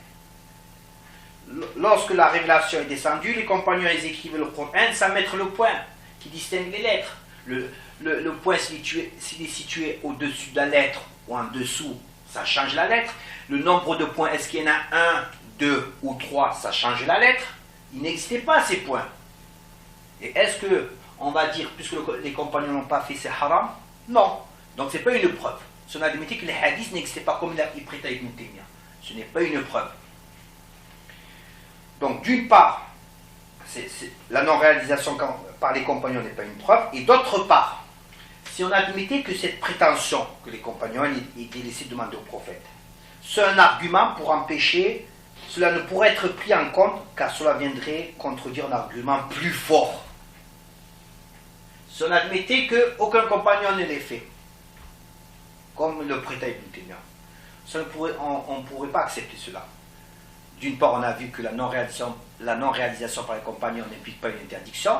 Lorsque la révélation est descendue, les compagnons ils écrivent le Coran sans mettre le point qui distingue les lettres. Le point, s'il est situé au-dessus de la lettre ou en dessous, ça change la lettre. Le nombre de points, est-ce qu'il y en a 1, 2 ou 3, ça change la lettre. Il n'existait pas ces points. Et est-ce que on va dire, puisque les compagnons n'ont pas fait, c'est haram? Non. Donc ce n'est pas une preuve. Si on admettait que les hadiths n'existaient pas comme il prête à Ibn Taymiyyah, ce n'est pas une preuve. Donc d'une part, la non-réalisation par les compagnons n'est pas une preuve, et d'autre part, si on admettait que cette prétention que les compagnons étaient laissés demander au prophète, c'est un argument pour empêcher, cela ne pourrait être pris en compte car cela viendrait contredire un argument plus fort. Si on admettait qu'aucun compagnon ne l'ait fait, comme le prêta Ibn Taymiyyah, on ne pourrait pas accepter cela. D'une part, on a vu que la non-réalisation par les compagnons n'implique pas une interdiction,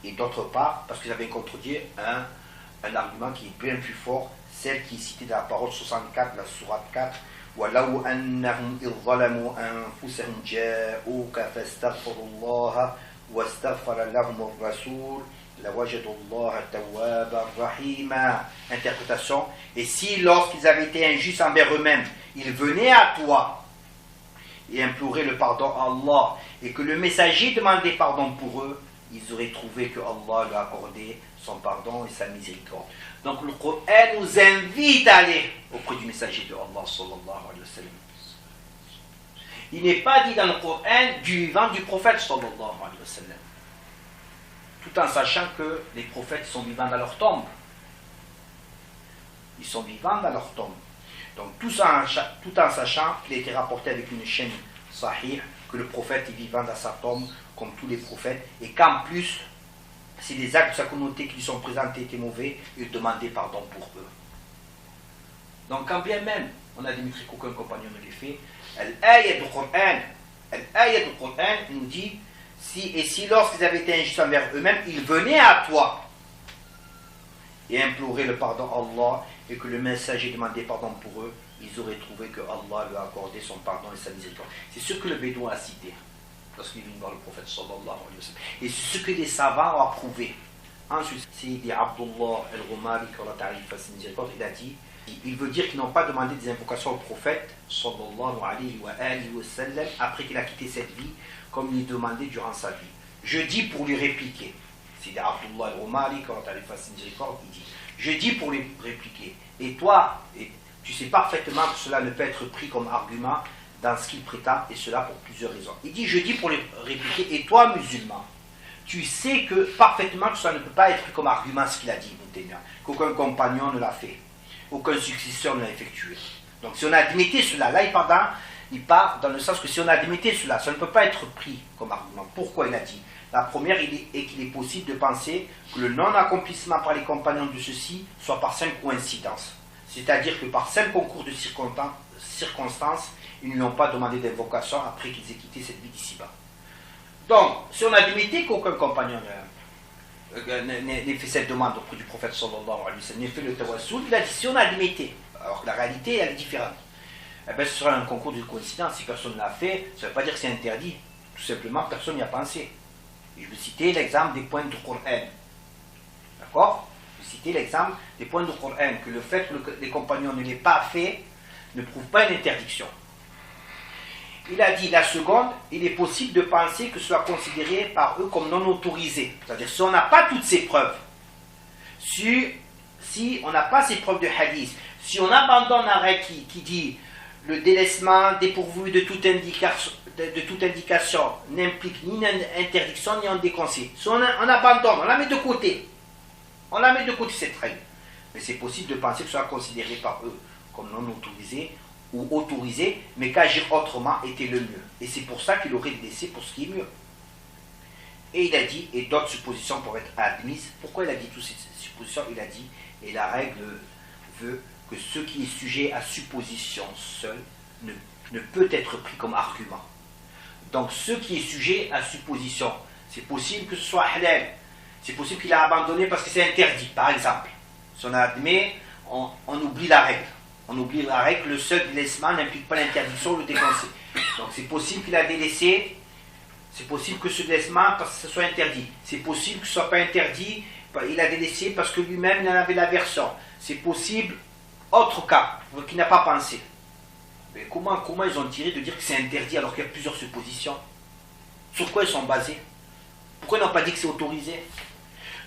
et d'autre part, parce qu'ils avaient contredit un argument qui est bien plus fort, celle qui est citée dans la parole 64, la sourate 4, وَلَوْ أَنَّهُمْ إِذْ ظَلَمُوا أَنفُسَهُمْ جَاءُوكَ فَاسْتَغْفَرُوا اللَّهَ وَاسْتَغْفَرَ لَهُمُ الرَّسُولُ لَوَجَدُوا اللَّهَ تَوَّابًا رَحِيمًا. Interprétation. Et si lorsqu'ils avaient été injustes envers eux-mêmes, ils venaient à toi et imploraient le pardon à Allah, et que le messager demandait pardon pour eux, ils auraient trouvé que Allah leur accordait son pardon et sa miséricorde. Donc le Coran nous invite à aller auprès du messager de Allah sallallahu alayhi wa sallam. Il n'est pas dit dans le Coran du vivant du prophète sallallahu alayhi wa sallam, tout en sachant que les prophètes sont vivants dans leur tombe. ils sont vivants dans leur tombe. Donc tout en sachant qu'il a été rapporté avec une chaîne sahih, que le prophète est vivant dans sa tombe, comme tous les prophètes, et qu'en plus, si les actes de sa communauté qui lui sont présentés étaient mauvais, il demandait pardon pour eux. Donc quand bien même, on a démontré qu'aucun compagnon ne l'ait fait, l'ayat du Coran nous dit, si lorsqu'ils avaient été injustes envers eux-mêmes, ils venaient à toi et imploraient le pardon à Allah, et que le messager demandait pardon pour eux, ils auraient trouvé que Allah lui a accordé son pardon et sa miséricorde. C'est ce que le bédouin a cité lorsqu'il est venu voir le prophète sallallahu alayhi wa sallam. Et c'est ce que les savants ont approuvé. Ensuite, Sidi Abdullah al-Ghumari, qu'Allah ta'ala fasse sa miséricorde, il a dit, il veut dire qu'ils n'ont pas demandé des invocations au prophète sallallahu alayhi wa sallam après qu'il a quitté cette vie, comme il demandait durant sa vie. Je dis pour lui répliquer, Sidi Abdullah al-Ghumari, qu'Allah ta'ala fasse sa miséricorde, il dit, je dis pour lui répliquer, et toi, tu sais parfaitement que cela ne peut être pris comme argument dans ce qu'il prétend, et cela pour plusieurs raisons. Il dit, je dis pour lui répliquer, et toi, musulman, tu sais que parfaitement que cela ne peut pas être pris comme argument ce qu'il a dit, qu'aucun compagnon ne l'a fait, aucun successeur ne l'a effectué. Donc si on admettait cela, là il part dans le sens que si on admettait cela, ça ne peut pas être pris comme argument. Pourquoi il a dit? La première est qu'il est possible de penser que le non-accomplissement par les compagnons de ceux-ci soit par simple coïncidence. C'est-à-dire que par simple concours de circonstances, ils ne lui ont pas demandé d'invocation après qu'ils aient quitté cette vie d'ici-bas. Donc, si on admettait qu'aucun compagnon n'ait fait cette demande auprès du prophète sallallahu alayhi wa sallam, n'ait fait le tawassul, il a dit, si on admettait, alors que la réalité elle est différente, eh bien, ce sera un concours de coïncidence. Si personne ne l'a fait, ça ne veut pas dire que c'est interdit. Tout simplement, personne n'y a pensé. Et je vais citer l'exemple des points du Coran. D'accord? Je vais citer l'exemple des points du Coran, que le fait que les compagnons ne l'aient pas fait ne prouve pas une interdiction. Il a dit, la seconde, il est possible de penser que ce soit considéré par eux comme non autorisé. C'est-à-dire, si on n'a pas toutes ces preuves, si on n'a pas ces preuves de hadith, si on abandonne un règle qui dit le délaissement dépourvu de toute indication n'implique ni une interdiction ni un déconseil. Si on abandonne, on la met de côté. On la met de côté cette règle. Mais c'est possible de penser que ce soit considéré par eux comme non autorisé ou autorisé, mais qu'agir autrement était le mieux. Et c'est pour ça qu'il aurait laissé pour ce qui est mieux. Et il a dit, et d'autres suppositions pourraient être admises. Pourquoi il a dit toutes ces suppositions? Il a dit, et la règle veut que ce qui est sujet à supposition seul ne peut être pris comme argument. Donc ce qui est sujet à supposition, c'est possible que ce soit halal, c'est possible qu'il a abandonné parce que c'est interdit, par exemple. Si on admet, on oublie la règle. On oublie la règle, le seul délaissement n'implique pas l'interdiction ou le déconseil. Donc c'est possible qu'il a délaissé, c'est possible que ce délaissement, parce que ce soit interdit. C'est possible que ce ne soit pas interdit, il a délaissé parce que lui-même il en avait l'aversion. C'est possible, autre cas, qu'il n'a pas pensé. Mais comment ils ont tiré de dire que c'est interdit alors qu'il y a plusieurs suppositions? Sur quoi ils sont basés? Pourquoi ils n'ont pas dit que c'est autorisé?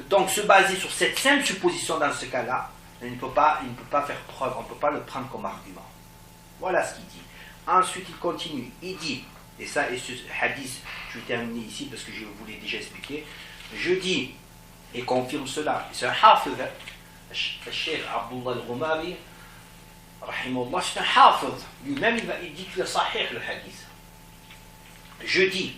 Donc se baser sur cette simple supposition dans ce cas-là, il ne peut pas faire preuve, on ne peut pas le prendre comme argument. Voilà ce qu'il dit. Ensuite il continue, il dit, et ce hadith, je vais terminer ici parce que je vous l'ai déjà expliqué, je dis, et confirme cela, c'est un hafid, le Cheikh Abdullah al-Ghumari, rahimahullah, c'est un hafid, lui-même il dit qu'il est sahih le hadith. Je dis,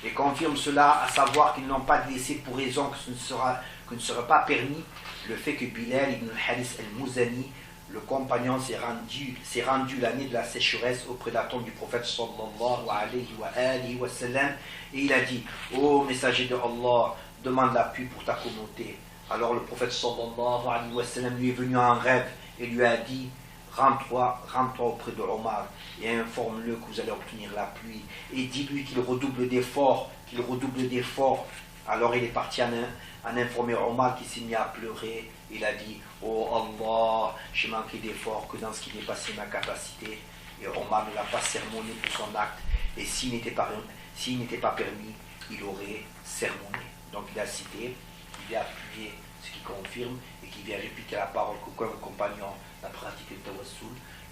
et confirme cela, à savoir qu'ils n'ont pas laissé pour raison que ce ne sera pas permis le fait que Bilal ibn al-Haris al-Muzani, le compagnon, s'est rendu l'année de la sécheresse auprès de la tombe du prophète sallallahu alayhi wa sallam, et il a dit, ô messager de Allah, demande la pluie pour ta communauté. Alors le prophète sallallahu alayhi wa sallam lui est venu en rêve et lui a dit, rends-toi auprès de Omar et informe-le que vous allez obtenir la pluie, et dis-lui qu'il redouble d'efforts, Alors il est parti en informer Omar, qui s'est mis à pleurer. Il a dit, oh Allah, j'ai manqué d'efforts que dans ce qui dépassait ma capacité. Et Omar ne l'a pas sermonné pour son acte, et s'il n'était pas permis, il aurait sermonné. Donc il a cité, il a appuyé ce qui confirme et qui vient répliquer la parole qu'aucun compagnon n'a pratiqué le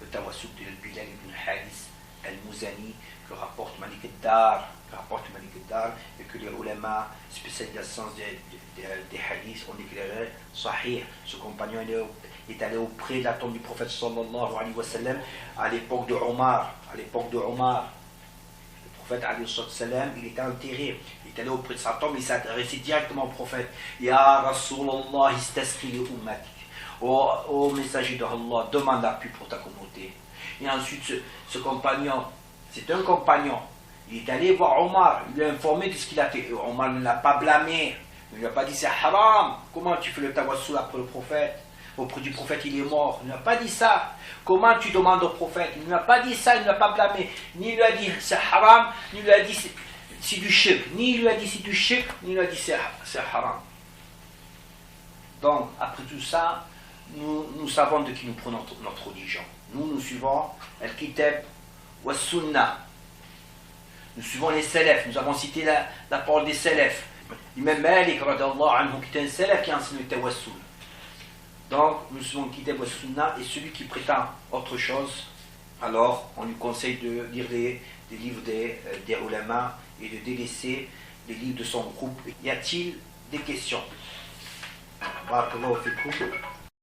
tawassul de Bilal ibn Haris al-Muzani, que rapporte Malik al-Dar, et que les ulama spécialisés dans le sens des hadiths ont éclairé sahih. Ce compagnon est allé auprès de la tombe du prophète sallallahu alayhi wa sallam à l'époque de Omar. Le prophète alayhi wa sallam, il était enterré. Il est allé auprès de sa tombe, il s'est adressé directement au prophète. Ya Rasulallah, istasqi li ummatik. Ô messager de Allah, demande l'appui pour ta communauté. Et ensuite, ce compagnon, c'est un compagnon. Il est allé voir Omar, il lui a informé de ce qu'il a fait. Omar ne l'a pas blâmé. Il ne lui a pas dit c'est haram. Comment tu fais le tawassul après le prophète? Auprès du prophète, il est mort. Il ne lui a pas dit ça. Comment tu demandes au prophète? Il ne lui a pas dit ça, il ne l'a pas blâmé. Ni il lui a dit c'est haram, ni il lui a dit c'est du shirk. Ni il lui a dit c'est du shirk, ni il lui a dit c'est haram. Donc, après tout ça, nous savons de qui nous prenons notre religion. Nous suivons Al-Kitab wa Sunnah. Nous suivons les salafs. Nous avons cité la parole des salafs. L'imam Malik, qui était un salaf qui a enseigné le tawassul. Donc, nous suivons le Kitab wa Sunnah, et celui qui prétend autre chose, alors on lui conseille de lire des livres des ulama et de délaisser les livres de son groupe. Y a-t-il des questions? Barakallahu fikum.